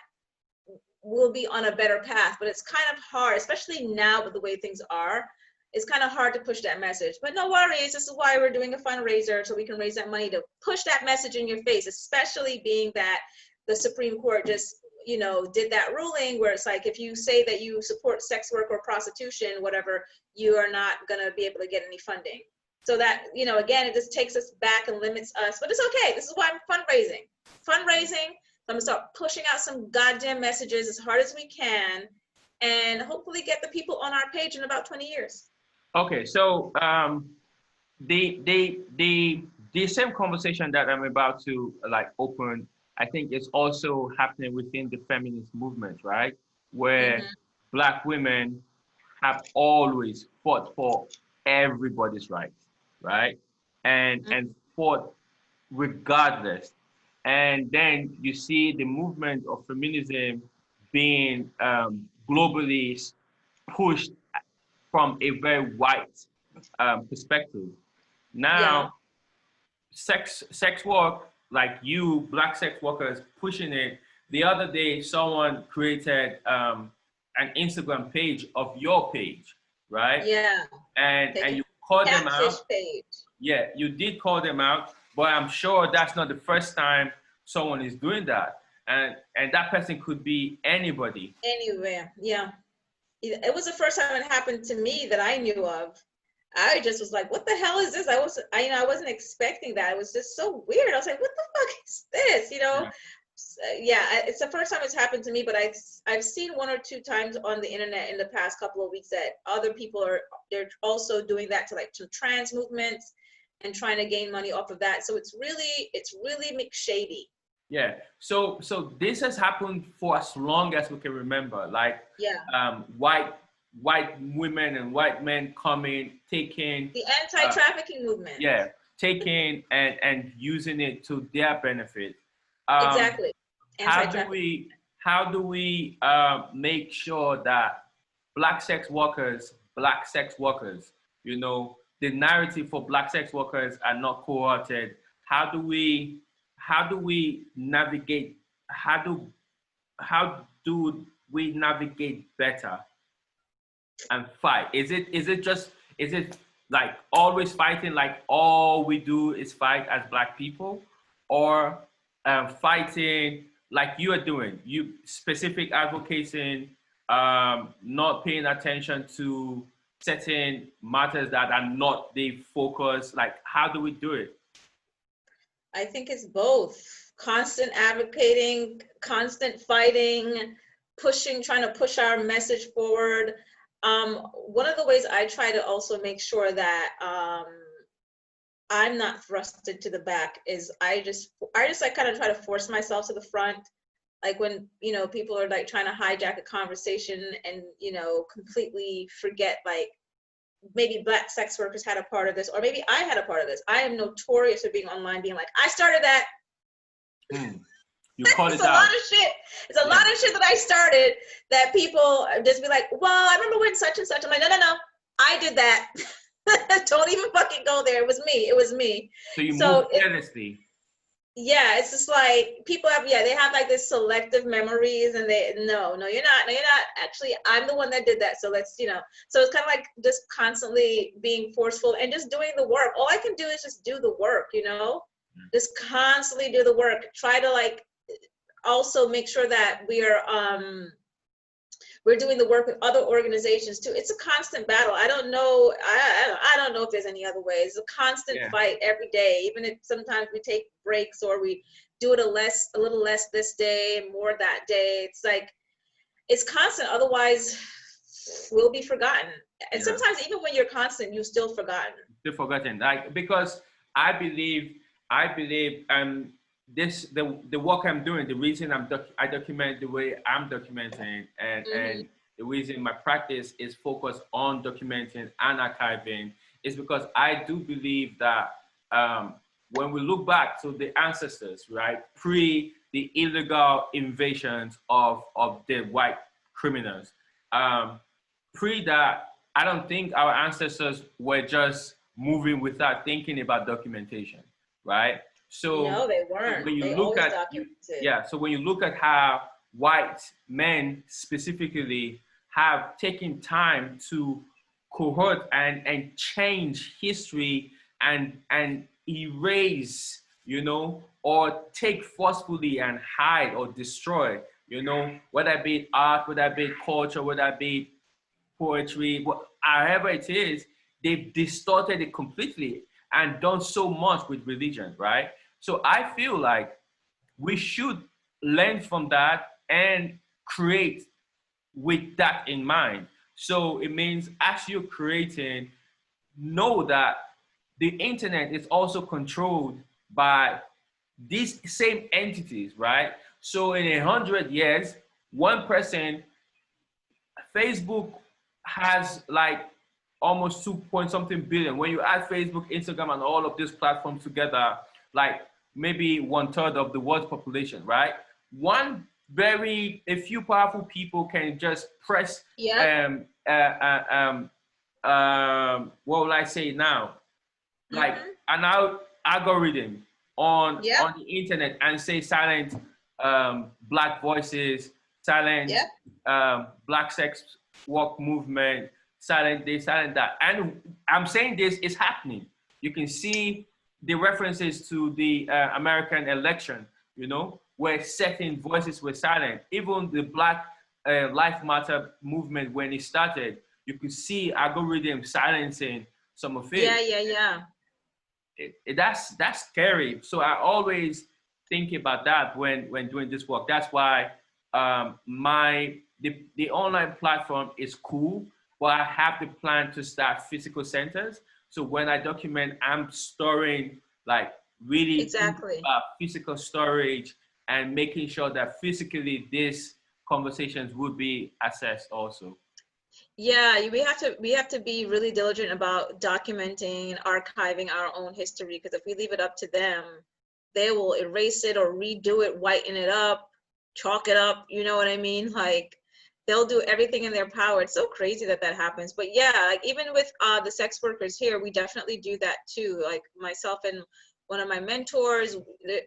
we'll be on a better path. But it's kind of hard, especially now with the way things are. It's kind of hard to push that message, but no worries. This is why we're doing a fundraiser, so we can raise that money to push that message in your face, especially being that the Supreme Court just, you know, did that ruling where it's like, if you say that you support sex work or prostitution, whatever, you are not going to be able to get any funding. So that, you know, again, it just takes us back and limits us, but it's okay. This is why I'm fundraising. So I'm gonna start pushing out some goddamn messages as hard as we can and hopefully get the people on our page in about 20 years. Okay, so the same conversation that I'm about to like open, I think it's also happening within the feminist movement, right? Where Black women have always fought for everybody's rights, right? And fought regardless. And then you see the movement of feminism being globally pushed from a very white perspective. Now, sex work, like you, Black sex workers pushing it. The other day, someone created an Instagram page of your page, right? Yeah. And you called them out. Page. Yeah, you did call them out, but I'm sure that's not the first time someone is doing that. And that person could be anybody. Anywhere, yeah. It was the first time it happened to me that I knew of. I just was like, what the hell is this? I wasn't expecting that. It was just so weird. I was like, what the fuck is this? You know? Yeah, it's the first time it's happened to me, but I've seen one or two times on the internet in the past couple of weeks that other people they're also doing that to like to trans movements and trying to gain money off of that. So it's really McShady. Yeah. So this has happened for as long as we can remember. Like white women and white men coming, taking the anti-trafficking movement. Yeah, taking and using it to their benefit. Exactly. How do we make sure that Black sex workers, you know, the narrative for Black sex workers are not co-opted? How do we navigate? How do we navigate better and fight? Is it like always fighting, like all we do is fight as Black people, or fighting like you are doing, you specific advocating, not paying attention to certain matters that are not the focus? Like, how do we do it? I think it's both. Constant advocating, constant fighting, trying to push our message forward. One of the ways I try to also make sure that I'm not thrusted to the back is I just like kind of try to force myself to the front. Like when, you know, people are like trying to hijack a conversation and, you know, completely forget, like maybe Black sex workers had a part of this, or maybe I had a part of this. I am notorious for being online, being like, I started that. You call it out. A lot of shit. It's a lot of shit that I started that people just be like, well, I remember when such and such. I'm like, no, I did that. Don't even fucking go there. It was me. So you move carelessly. Yeah, it's just like people have, they have like this selective memories, and no, you're not. Actually, I'm the one that did that. So let's, you know, so it's kind of like just constantly being forceful and just doing the work. All I can do is just do the work, you know, just constantly do the work. Try to like also make sure that we are we're doing the work with other organizations too. It's a constant battle. I don't know. I don't know if there's any other way. It's a constant fight every day. Even if sometimes we take breaks or we do it a little less this day and more that day. It's like, it's constant. Otherwise, we'll be forgotten. And sometimes even when you're constant, you're still forgotten. Still forgotten. Like, because I believe the work I'm doing, the reason I document the way I'm documenting, and the reason my practice is focused on documenting and archiving is because I do believe that when we look back to the ancestors, right, pre the illegal invasions of the white criminals, pre that, I don't think our ancestors were just moving without thinking about documentation, right? So no, they weren't. When you they look always at documented. so when you look at how white men specifically have taken time to cohort and change history and erase, you know, or take forcefully and hide or destroy, you know, whether it be art, whether it be culture, whether it be poetry, however it is, they've distorted it completely and done so much with religion, right? So I feel like we should learn from that and create with that in mind. So it means as you're creating, know that the internet is also controlled by these same entities, right? So in 100 years, one person, Facebook has like almost 2 point something billion. When you add Facebook, Instagram, and all of these platforms together, like maybe 1/3 of the world's population, right? A few powerful people can just press, what will I say now? Like an algorithm on the internet and say silent black voices, silent black sex work movement, silent this, silent that. And I'm saying this is happening. You can see the references to the American election, you know, where certain voices were silent. Even the Black Lives Matter movement, when it started, you could see algorithms silencing some of it. That's scary. So I always think about that when doing this work. That's why the online platform is cool, but I have the plan to start physical centers. So when I document, I'm storing like really physical storage and making sure that physically these conversations would be accessed also. Yeah, we have to be really diligent about documenting, archiving our own history, because if we leave it up to them, they will erase it or redo it, whiten it up, chalk it up, you know what I mean? Like, they'll do everything in their power. It's so crazy that that happens. But yeah, like even with the sex workers here, we definitely do that too. Like myself and one of my mentors,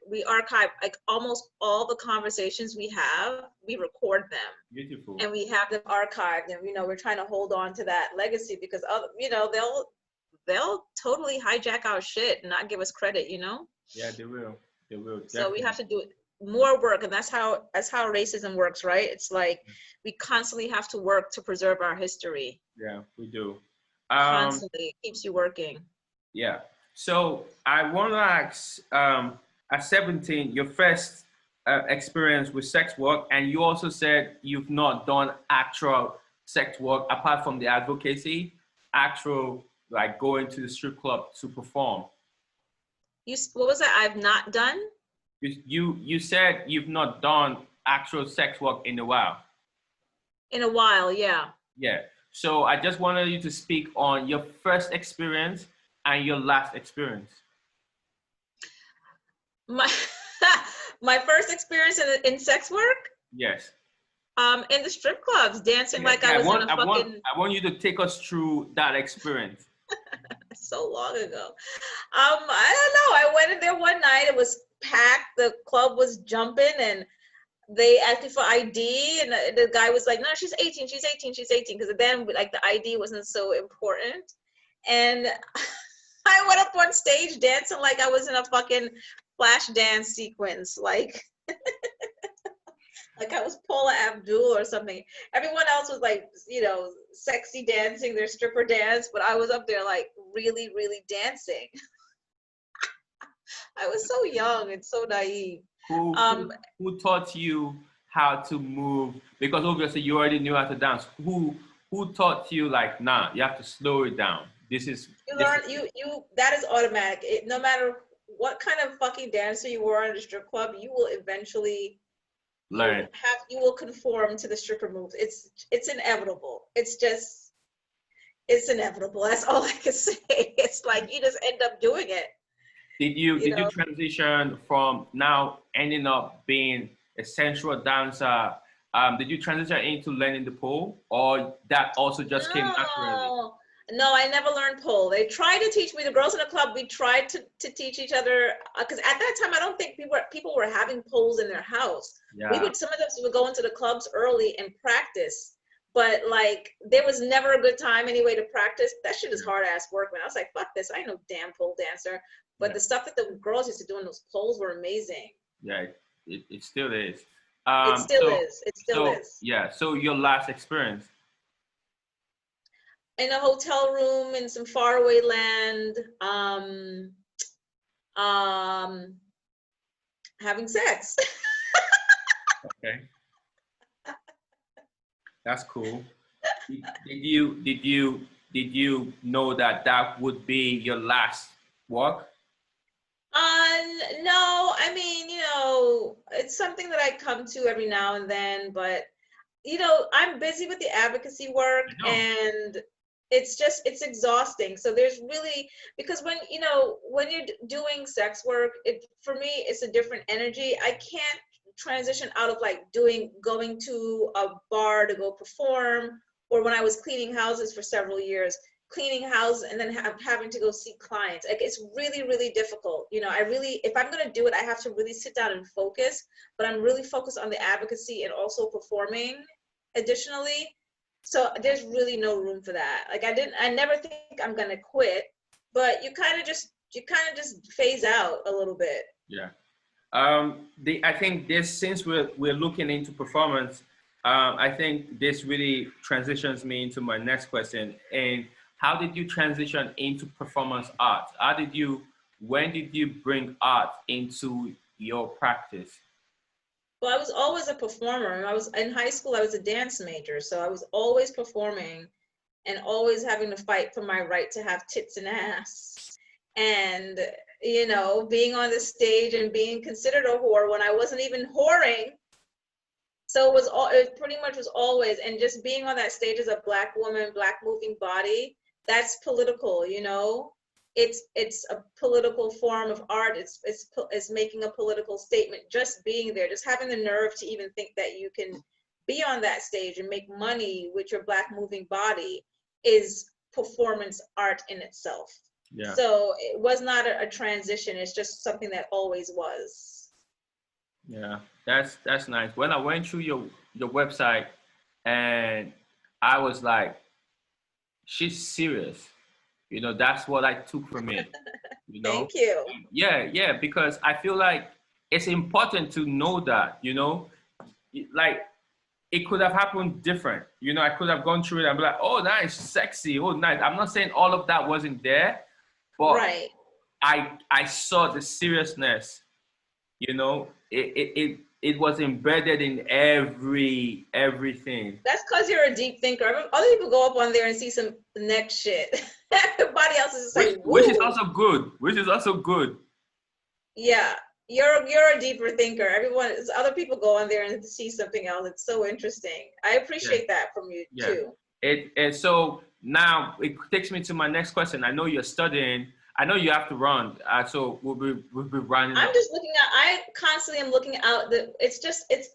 we archive like almost all the conversations we have, we record them. Beautiful. And we have them archived, and you know, we're trying to hold on to that legacy, because you know, they'll totally hijack our shit and not give us credit, you know? Yeah, they will. Definitely. So we have to do more work, and that's how racism works, right? It's like we constantly have to work to preserve our history. Yeah, we do. Constantly, it keeps you working. Yeah. So I want to ask, at 17, your first experience with sex work, and you also said you've not done actual sex work apart from the advocacy, actual like going to the strip club to perform. What was that? I've not done? You said you've not done actual sex work in a while. In a while, yeah. Yeah. So I just wanted you to speak on your first experience and your last experience. My first experience in sex work? Yes. In the strip clubs, dancing like I was in a fucking... I want you to take us through that experience. So long ago. I don't know. I went in there one night. It was packed. The club was jumping, and they asked me for ID, and the guy was like, "No, she's 18. She's 18. She's 18." Because then, like, the ID wasn't so important. And I went up on stage dancing like I was in a fucking flash dance sequence. Like, Like I was Paula Abdul or something. Everyone else was like, you know, sexy dancing their stripper dance, but I was up there like really, really dancing. I was so young and so naive. Who, Um, who, who taught you how to move? Because obviously you already knew how to dance. Who taught you like, nah, you have to slow it down. you This learn is you that is automatic. No matter what kind of fucking dancer you were in a strip club, you will eventually learn. you will conform to the stripper moves. It's inevitable. It's inevitable. That's all I can say. It's like you just end up doing it. You Did you know, transition from now ending up being a sensual dancer? Did you transition into learning the pole, or that also just came naturally? no, no, I never learned pole. They tried to teach me. The girls in the club, we tried to teach each other because at that time I don't think people were having poles in their house. Yeah, Some of us would go into the clubs early and practice, but like there was never a good time anyway to practice. That shit is yeah, hard ass work, man. I was like, fuck this. I ain't no damn pole dancer. But yeah, the stuff that the girls used to do in those poles were amazing. yeah. It still is. It still So is. It still is. yeah. So your last experience. In a hotel room in some faraway land, um, having sex. Okay, that's cool. Did you know that that would be your last walk? No, I mean, you know, it's something that I come to every now and then, but you know, I'm busy with the advocacy work I know. and it's exhausting. So there's really, because when, you know, when you're doing sex work, for me, it's a different energy. I can't transition out of like going to a bar to go perform, or when I was cleaning houses for several years, cleaning houses and then having to go see clients. Like it's really, really difficult. You know, if I'm going to do it, I have to really sit down and focus, but I'm really focused on the advocacy and also performing additionally. So there's really no room for that. Like I never think I'm gonna quit, but you kind of just phase out a little bit. Yeah. I think this, since we're looking into performance, I think this really transitions me into my next question. And how did you transition into performance art? When did you bring art into your practice? Well, I was always a performer. I was in high school, I was a dance major, so I was always performing and always having to fight for my right to have tits and ass. And you know, being on the stage and being considered a whore when I wasn't even whoring. So it pretty much was always, and just being on that stage as a Black woman, Black moving body, that's political, you know. It's a political form of art. It's making a political statement. Just being there, just having the nerve to even think that you can be on that stage and make money with your Black moving body is performance art in itself. Yeah. So it was not a transition. It's just something that always was. Yeah, that's nice. When I went through your website, and I was like, she's serious. That's what I took from it. You know, Thank you. yeah, because I feel like it's important to know that. Like it could have happened different. I could have gone through it and be like, oh, nice, sexy, oh, nice. I'm not saying all of that wasn't there, but Right. I saw the seriousness. It was embedded in everything. That's because you're a deep thinker. Other people go up on there and see some neck shit. Everybody else is just like, Which woo. is also good. Which is also good. Yeah, you're a deeper thinker. Other people go on there and see something else. It's so interesting. I Yeah, appreciate that from you yeah. too. And so now it takes me to my next question. I know you're studying. I know you have to run. So we'll be running I'm up. just looking at. I constantly am looking out. It's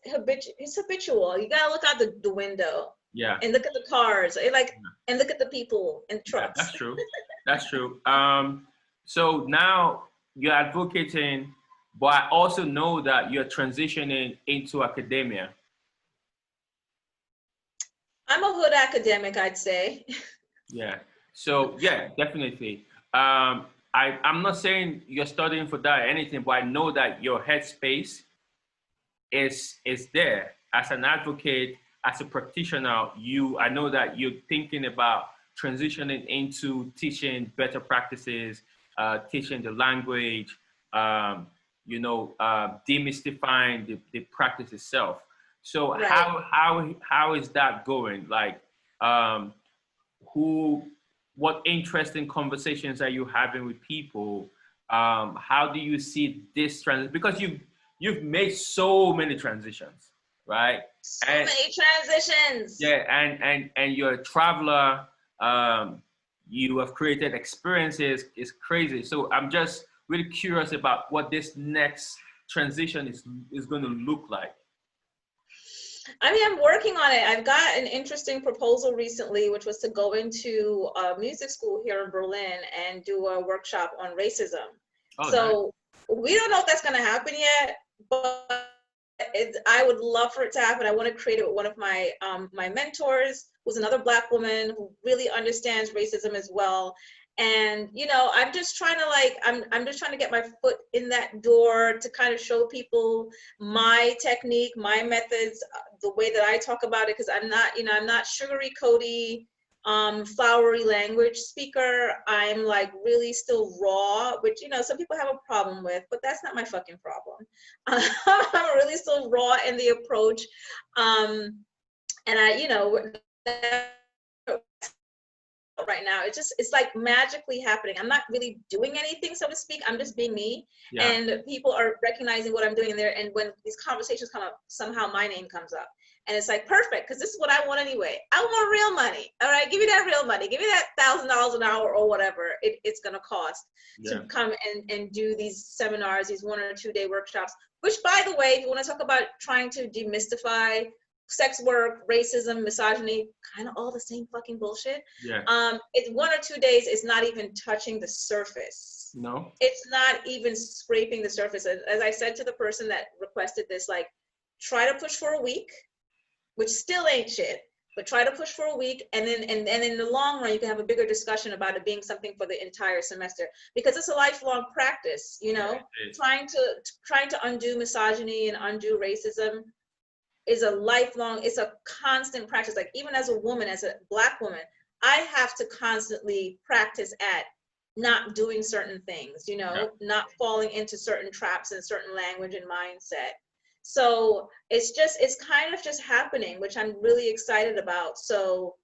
habitual. You gotta look out the window Yeah. and look at the cars. And look at the people and Yeah, trucks. that's true. That's true. So now you're advocating, but I also know that you're transitioning into academia. I'm a hood academic, I'd say. Yeah. So yeah, definitely. I'm not saying you're studying for that or anything, but I know that your headspace is there. as an advocate, as a practitioner, I know that you're thinking about transitioning into teaching better practices, teaching the language, demystifying the practice itself. So Right. how is that going? Like, what interesting conversations are you having with people? How do you see this transition? Because you've made so many transitions, right? So many transitions. Yeah, and you're a traveler. You have created experiences. It's crazy. So I'm just really curious about what this next transition is going to look like. I mean, I'm working on it. I've got an interesting proposal recently, which was to go into a music school here in Berlin and do a workshop on racism. Oh, so nice. We don't know if that's going to happen yet, but I would love for it to happen. I want to create it with one of my my mentors, who's another Black woman who really understands racism as well. And I'm just trying to I'm just trying to get my foot in that door to kind of show people my technique, my methods, the way that I talk about it, because I'm not sugary coaty, flowery language speaker. I'm like really still raw, which some people have a problem with, but that's not my fucking problem. I'm really still raw in the approach, and right now it's like magically happening. I'm not really doing anything, so to speak. I'm just being me. Yeah. And people are recognizing what I'm doing in there, and when these conversations come up, somehow my name comes up, and it's like perfect, because this is what I want anyway. I want real money. All right, give me that real money. Give me that $1,000 an hour or whatever it's gonna cost to come and do these seminars, these 1 or 2 day workshops, which, by the way, if you want to talk about trying to demystify sex work, racism, misogyny, kind of all the same fucking bullshit. Yeah. It's 1 or 2 days. It's not even touching the surface. No. It's not even scraping the surface. As I said to the person that requested this, like, try to push for a week, which still ain't shit, but try to push for a week, and then in the long run, you can have a bigger discussion about it being something for the entire semester, because it's a lifelong practice. Trying to undo misogyny and undo racism is a lifelong, it's a constant practice. Like, even as a woman, as a Black woman, I have to constantly practice at not doing certain things, not falling into certain traps and certain language and mindset. So it's kind of just happening, which I'm really excited about. So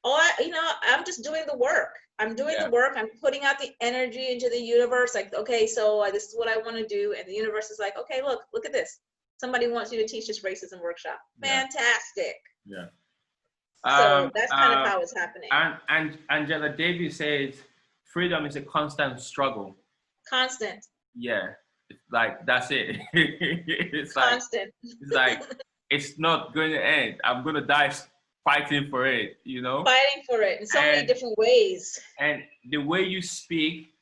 I'm just doing the work. I'm doing the work. I'm putting out the energy into the universe. Like, okay, so this is what I want to do. And the universe is like, okay, look at this. Somebody wants you to teach this racism workshop. Fantastic. Yeah. So that's kind of how it's happening. And Angela Davis says, freedom is a constant struggle. Constant. Yeah. It's like, that's it. It's constant. It's like, it's not going to end. I'm going to die fighting for it, Fighting for it in so many different ways. And the way you speak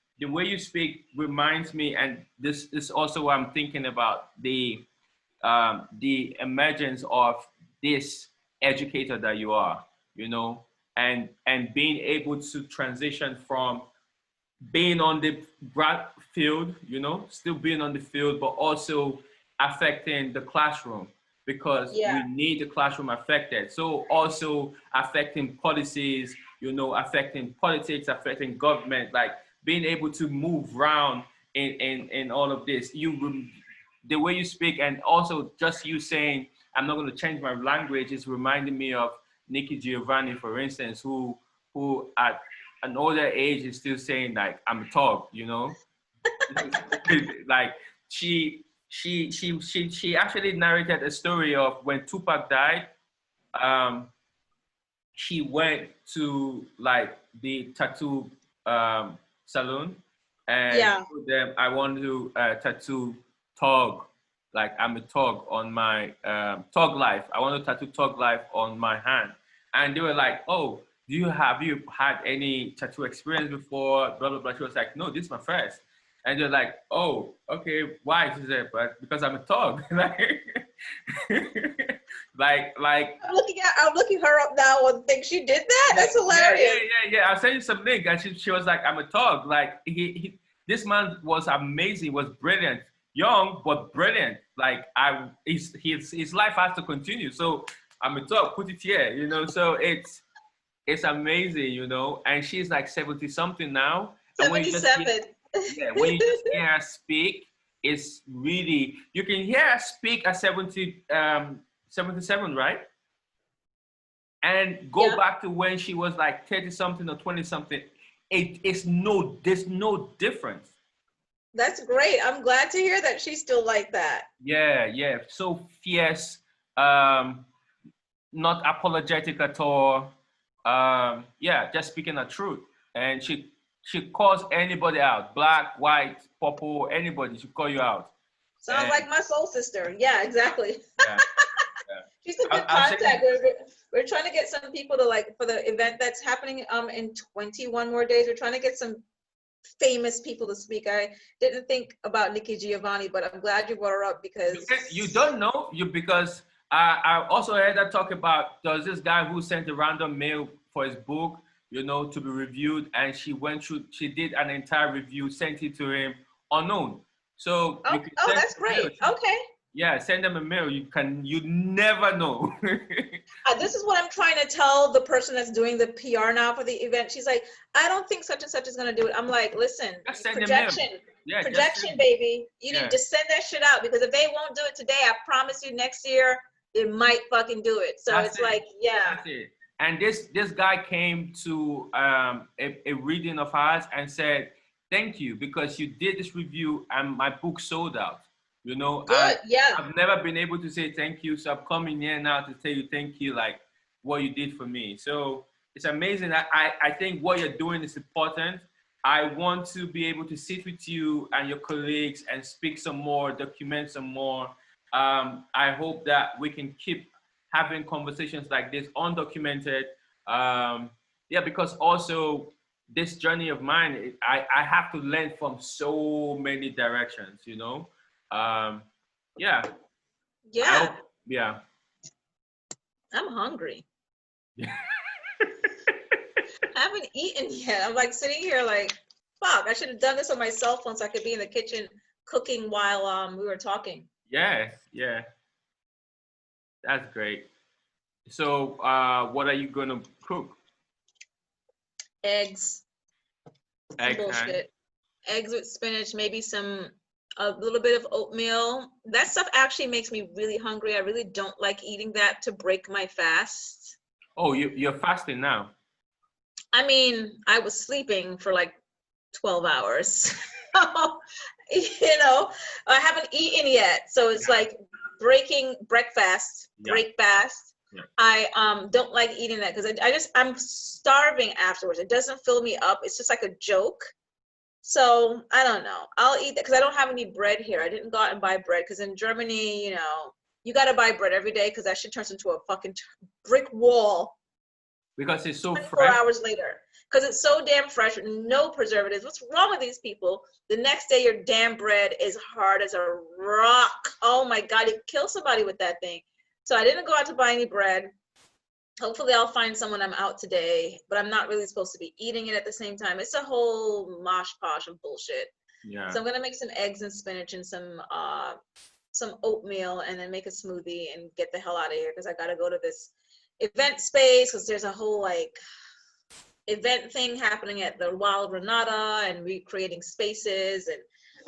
reminds me, and this is also what I'm thinking about, the emergence of this educator that you are, and being able to transition from being on the grad field, still being on the field, but also affecting the classroom, because we need the classroom affected. So also affecting policies, affecting politics, affecting government, like being able to move around in all of this. The way you speak, and also just you saying, I'm not going to change my language, is reminding me of Nikki Giovanni, for instance, who at an older age is still saying, like, I'm a thug, Like, she actually narrated a story of when Tupac died. She went to, like, the tattoo salon and told them, I want to tattoo thug, like, I'm a thug on my thug life. I want to tattoo thug life on my hand. And they were like, oh, have you had any tattoo experience before? Blah, blah, blah. She was like, no, this is my first. And they're like, oh, okay, why? She said, but because I'm a thug. like I'm looking her up now and think she did that. That's hilarious. Yeah. I'll send you some link. And she was like, I'm a thug. Like, this man was amazing, was brilliant, young but brilliant. like his life has to continue. So I'm a talk, put it here, you know. So it's amazing, you know. And she's like 70 something now. And when you just 77. yeah, when you just hear her speak, it's really, you can hear her speak at 77, right? And go Yeah, back to when she was like 30 something or 20 something. There's no difference. that's great. I'm glad to hear that she's still like that. Yeah, yeah. So fierce, um, not apologetic at all. Yeah, just speaking the truth. And she calls anybody out, black, white, purple, anybody. She call you out. Sounds And like my soul sister. Yeah, exactly. yeah, yeah. She's a good I'll send you. contact. We're trying to get some people to like for the event that's happening in 21 more days. We're trying to get some famous people to speak. I didn't think about Nikki Giovanni, but I'm glad you brought her up because You don't know you because I also heard her talk about there's this guy who sent a random mail for his book, you know, to be reviewed, and she did an entire review, sent it to him unknown. So you can oh, send that's a mail. great. Okay. Yeah, send them a mail. You never know. This is what I'm trying to tell the person that's doing the PR now for the event. She's like, I don't think such and such is going to do it. I'm like, listen, Just send them mail. projection, Yeah, projection, baby. You need to send that shit out because if they won't do it today, I promise you next year, they might fucking do it. So That's it's it. like, yeah. That's it. And this guy came to a reading of ours and said, "Thank you because you did this review and my book sold out." You know, Good, yeah. I've never been able to say thank you, so I'm coming here now to tell you thank you, like what you did for me. So it's amazing. I think what you're doing is important. I want to be able to sit with you and your colleagues and speak some more, document some more. I hope that we can keep having conversations like this undocumented. Yeah, because also this journey of mine, I have to learn from so many directions, you know. Yeah. Yeah. Yeah. I'm hungry. I haven't eaten yet. I'm like sitting here like, fuck, I should have done this on my cell phone so I could be in the kitchen cooking while we were talking. Yeah, yeah. That's great. So what are you gonna cook? Eggs. Some bullshit. Eggs with spinach, maybe a little bit of oatmeal. That stuff actually makes me really hungry. I really don't like eating that to break my fast. Oh, you're fasting now? I mean, I was sleeping for like 12 hours. You know, I haven't eaten yet. So it's like breaking breakfast, break fast. Yeah. I don't like eating that because I'm starving afterwards. It doesn't fill me up. It's just like a joke. So I don't know. I'll eat that because I don't have any bread here. I didn't go out and buy bread because in Germany, you know, you got to buy bread every day because that shit turns into a fucking brick wall. Because it's so 24 fresh. hours later. Because it's so damn fresh with no preservatives. What's wrong with these people? The next day, your damn bread is hard as a rock. Oh my God, you kill somebody with that thing. So I didn't go out to buy any bread. Hopefully I'll find someone. I'm out today, but I'm not really supposed to be eating it at the same time. It's a whole mosh posh of bullshit. Yeah. So I'm gonna make some eggs and spinach and some oatmeal and then make a smoothie and get the hell out of here because I gotta go to this event space because there's a whole like event thing happening at the Wild Renata and recreating spaces, and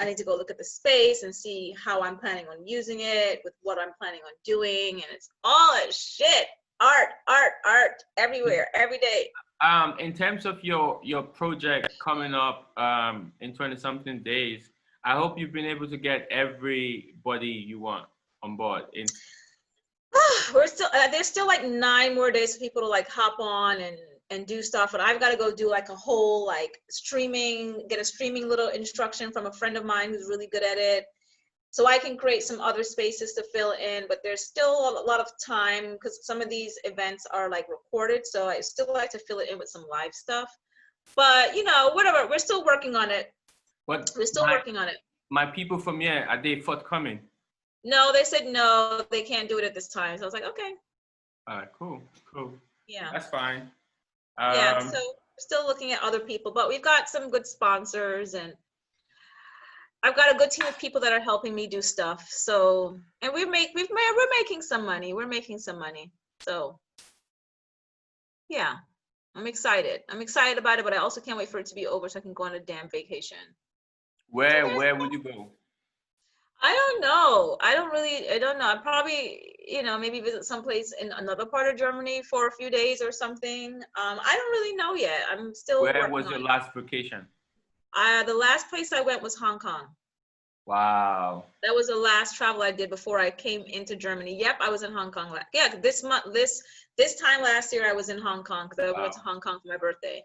I need to go look at the space and see how I'm planning on using it with what I'm planning on doing, and it's all as shit. Art everywhere, every day. In terms of your project coming up in 20-something days, I hope you've been able to get everybody you want on board. We're still there's still like 9 more days for people to like hop on and do stuff, and I've got to go do like a whole like get a streaming little instruction from a friend of mine who's really good at it, so I can create some other spaces to fill in. But there's still a lot of time because some of these events are like recorded, so I still like to fill it in with some live stuff. But you know, whatever, we're still working on it. We're still working on it. My people from here, are they forthcoming? No, they said no, they can't do it at this time. So I was like, okay. All right, cool. Yeah. That's fine. Yeah, so we're still looking at other people, but we've got some good sponsors, and I've got a good team of people that are helping me do stuff. So, and we're making some money. We're making some money. So, yeah, I'm excited. I'm excited about it, but I also can't wait for it to be over so I can go on a damn vacation. Where would you go? I don't know. I don't know. I'd probably, maybe visit someplace in another part of Germany for a few days or something. I don't really know yet. I'm still Where working was on your it. last vacation? The last place I went was Hong Kong. Wow. That was the last travel I did before I came into Germany. Yep, I was in Hong Kong. Yeah, this time last year I was in Hong Kong because I went to Hong Kong for my birthday.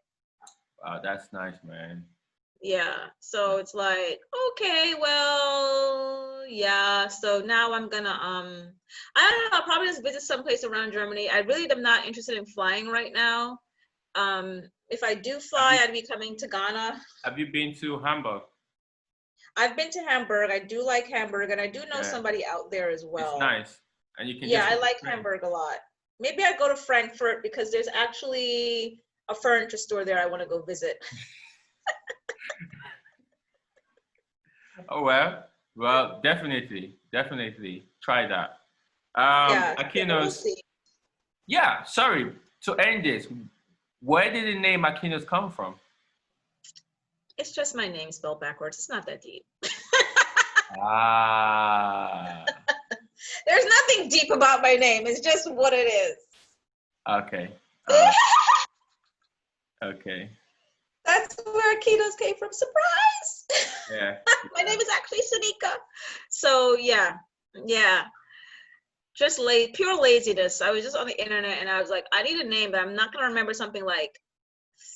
Wow, that's nice, man. Yeah, so it's like, okay, well, yeah. So now I'm gonna I don't know, I'll probably just visit someplace around Germany. I really am not interested in flying right now. If I do fly, I'd be coming to Ghana. Have you been to Hamburg? I've been to Hamburg. I do like Hamburg, and I do know somebody out there as well. It's nice, and you can. Yeah, I like Hamburg a lot. Maybe I go to Frankfurt because there's actually a furniture store there I want to go visit. Oh well, definitely try that. Yeah, Akynos. we'll see. Yeah, sorry to end this. Where did the name Akynos come from? It's just my name spelled backwards. It's not that deep. Ah. There's nothing deep about my name. It's just what it is. Okay. Okay. That's where Akynos came from. Surprise! Yeah. My name is actually Sanika. So yeah. Just pure laziness. I was just on the internet and I was like, I need a name, but I'm not gonna remember something like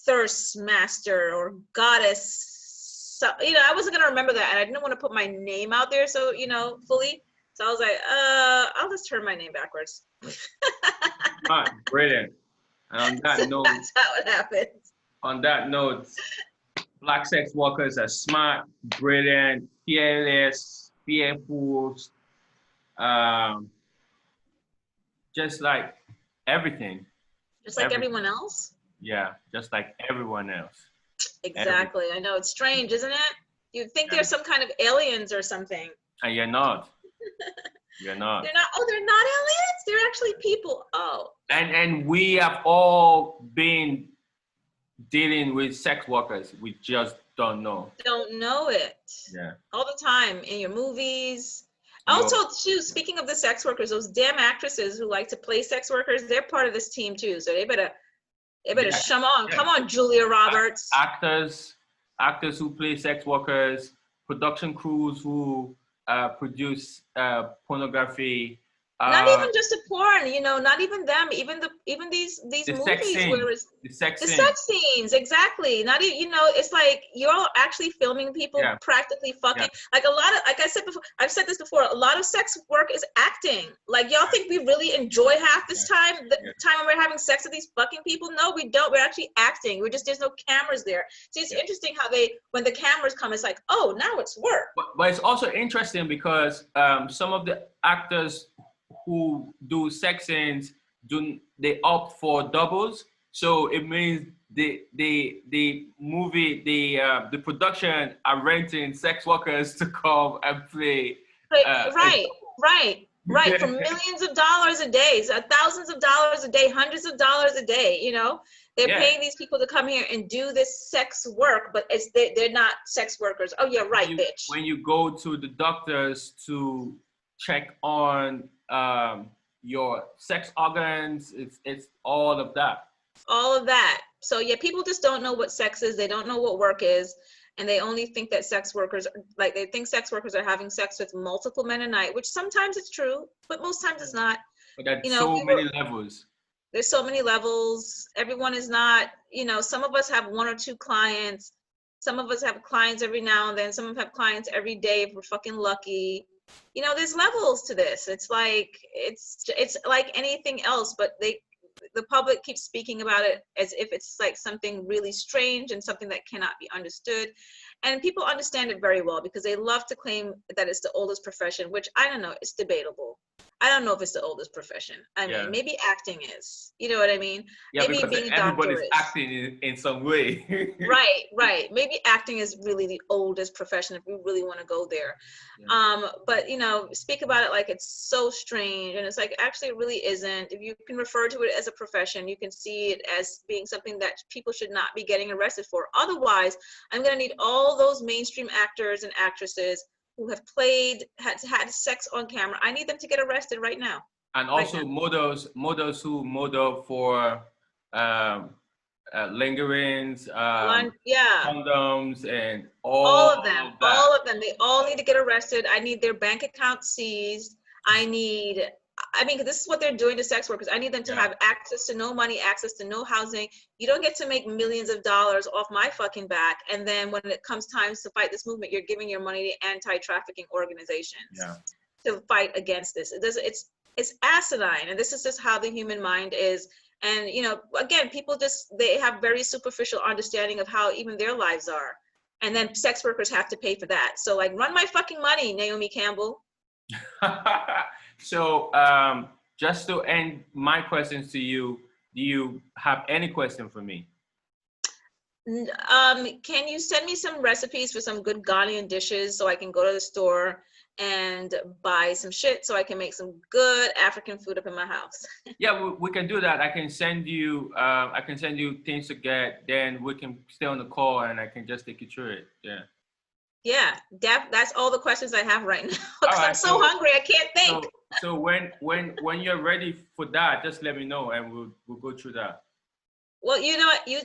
Thirst Master or Goddess. So, I wasn't gonna remember that, and I didn't want to put my name out there, so fully. So I was like, I'll just turn my name backwards. Brilliant. And on that note, that's how it happens. On that note, Black sex workers are smart, brilliant, fearless, fearful, just like everything. Just like everyone else? Yeah, just like everyone else. Exactly. I know, it's strange, isn't it? You'd think they're some kind of aliens or something. And you're not. You're not. They're not. Oh, they're not aliens? They're actually people. Oh. And we have all been dealing with sex workers. We just don't know. Don't know it. Yeah. All the time in your movies. Also, too, speaking of the sex workers, those damn actresses who like to play sex workers, they're part of this team too. So they better come on. Come on, Julia Roberts. Actors who play sex workers, production crews who produce pornography. Not even just the porn, not even them, even these movies where it's the sex scenes, exactly. Not even, it's like you're actually filming people practically fucking. Like I've said this before, a lot of sex work is acting. Like, y'all think we really enjoy half this time, the time when we're having sex with these fucking people? No, we don't. We're actually acting. There's no cameras there. See, it's interesting how when the cameras come, it's like, oh, now it's work. But it's also interesting because some of the actors who do sex scenes they opt for doubles, so it means the movie the production are renting sex workers to come and play. Right. For millions of dollars a day, thousands of dollars a day, hundreds of dollars a day. They're paying these people to come here and do this sex work, but they're not sex workers. Oh yeah, right, bitch. When you go to the doctors to check on your sex organs, it's all of that. All of that. So yeah, people just don't know what sex is. They don't know what work is, and they only think that sex workers are having sex with multiple men a night, which sometimes it's true, but most times it's not. But there's many levels. There's so many levels. Everyone is not, some of us have one or two clients. Some of us have clients every now and then. Some of us have clients every day if we're fucking lucky. There's levels to this. It's like like anything else, but the public keeps speaking about it as if it's like something really strange and something that cannot be understood. And people understand it very well because they love to claim that it's the oldest profession, which I don't know, it's debatable. I don't know if it's the oldest profession. I mean, maybe acting is. You know what I mean? Yeah, Maybe because being a doctor everybody's is. acting in some way. Right. Maybe acting is really the oldest profession if we really want to go there. Yeah. But you know, speak about it like it's so strange, and it's like actually it really isn't. If you can refer to it as a profession, you can see it as being something that people should not be getting arrested for. Otherwise, I'm gonna need all those mainstream actors and actresses who have had sex on camera. I need them to get arrested right now. And also models who model for lingerings, Yeah. condoms, and All all of them, of that. they all need to get arrested. I need their bank accounts seized. I mean, this is what they're doing to sex workers. I need them to have access to no money, access to no housing. You don't get to make millions of dollars off my fucking back. And then when it comes time to fight this movement, you're giving your money to anti-trafficking organizations to fight against this. It's asinine. And this is just how the human mind is. And, you know, again, people they have very superficial understanding of how even their lives are. And then sex workers have to pay for that. So like, run my fucking money, Naomi Campbell. So just to end my questions to you, do you have any question for me? Can you send me some recipes for some good Ghanaian dishes so I can go to the store and buy some shit so I can make some good African food up in my house? Yeah, we can do that. I can send you things to get, then we can stay on the call and I can just take you through it. Yeah, that's all the questions I have right now. Because I'm so hungry, I can't think. So when you're ready for that, just let me know and we'll go through that. Well, you know what, you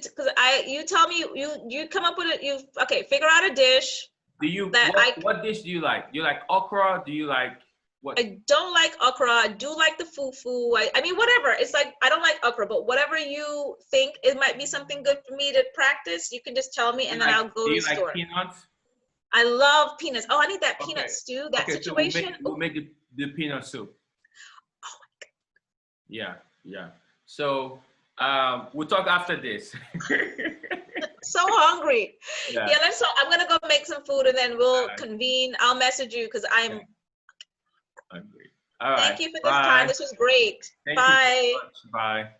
tell me, you come up with it, figure out a dish. What dish do you like? You like okra? Do you like what? I don't like okra. I do like the fufu. I mean, whatever. It's like, I don't like okra, but whatever you think it might be something good for me to practice, you can just tell me and then I'll go to the store. Do you like peanuts? I love peanuts. Oh, I need that peanut stew, that situation. So we'll make the peanut soup. Oh my God. Yeah. So we'll talk after this. So hungry. Yeah, I'm gonna go make some food and then we'll convene. I'll message you because I'm hungry. All right. Thank you for this time. This was great. Bye. Bye.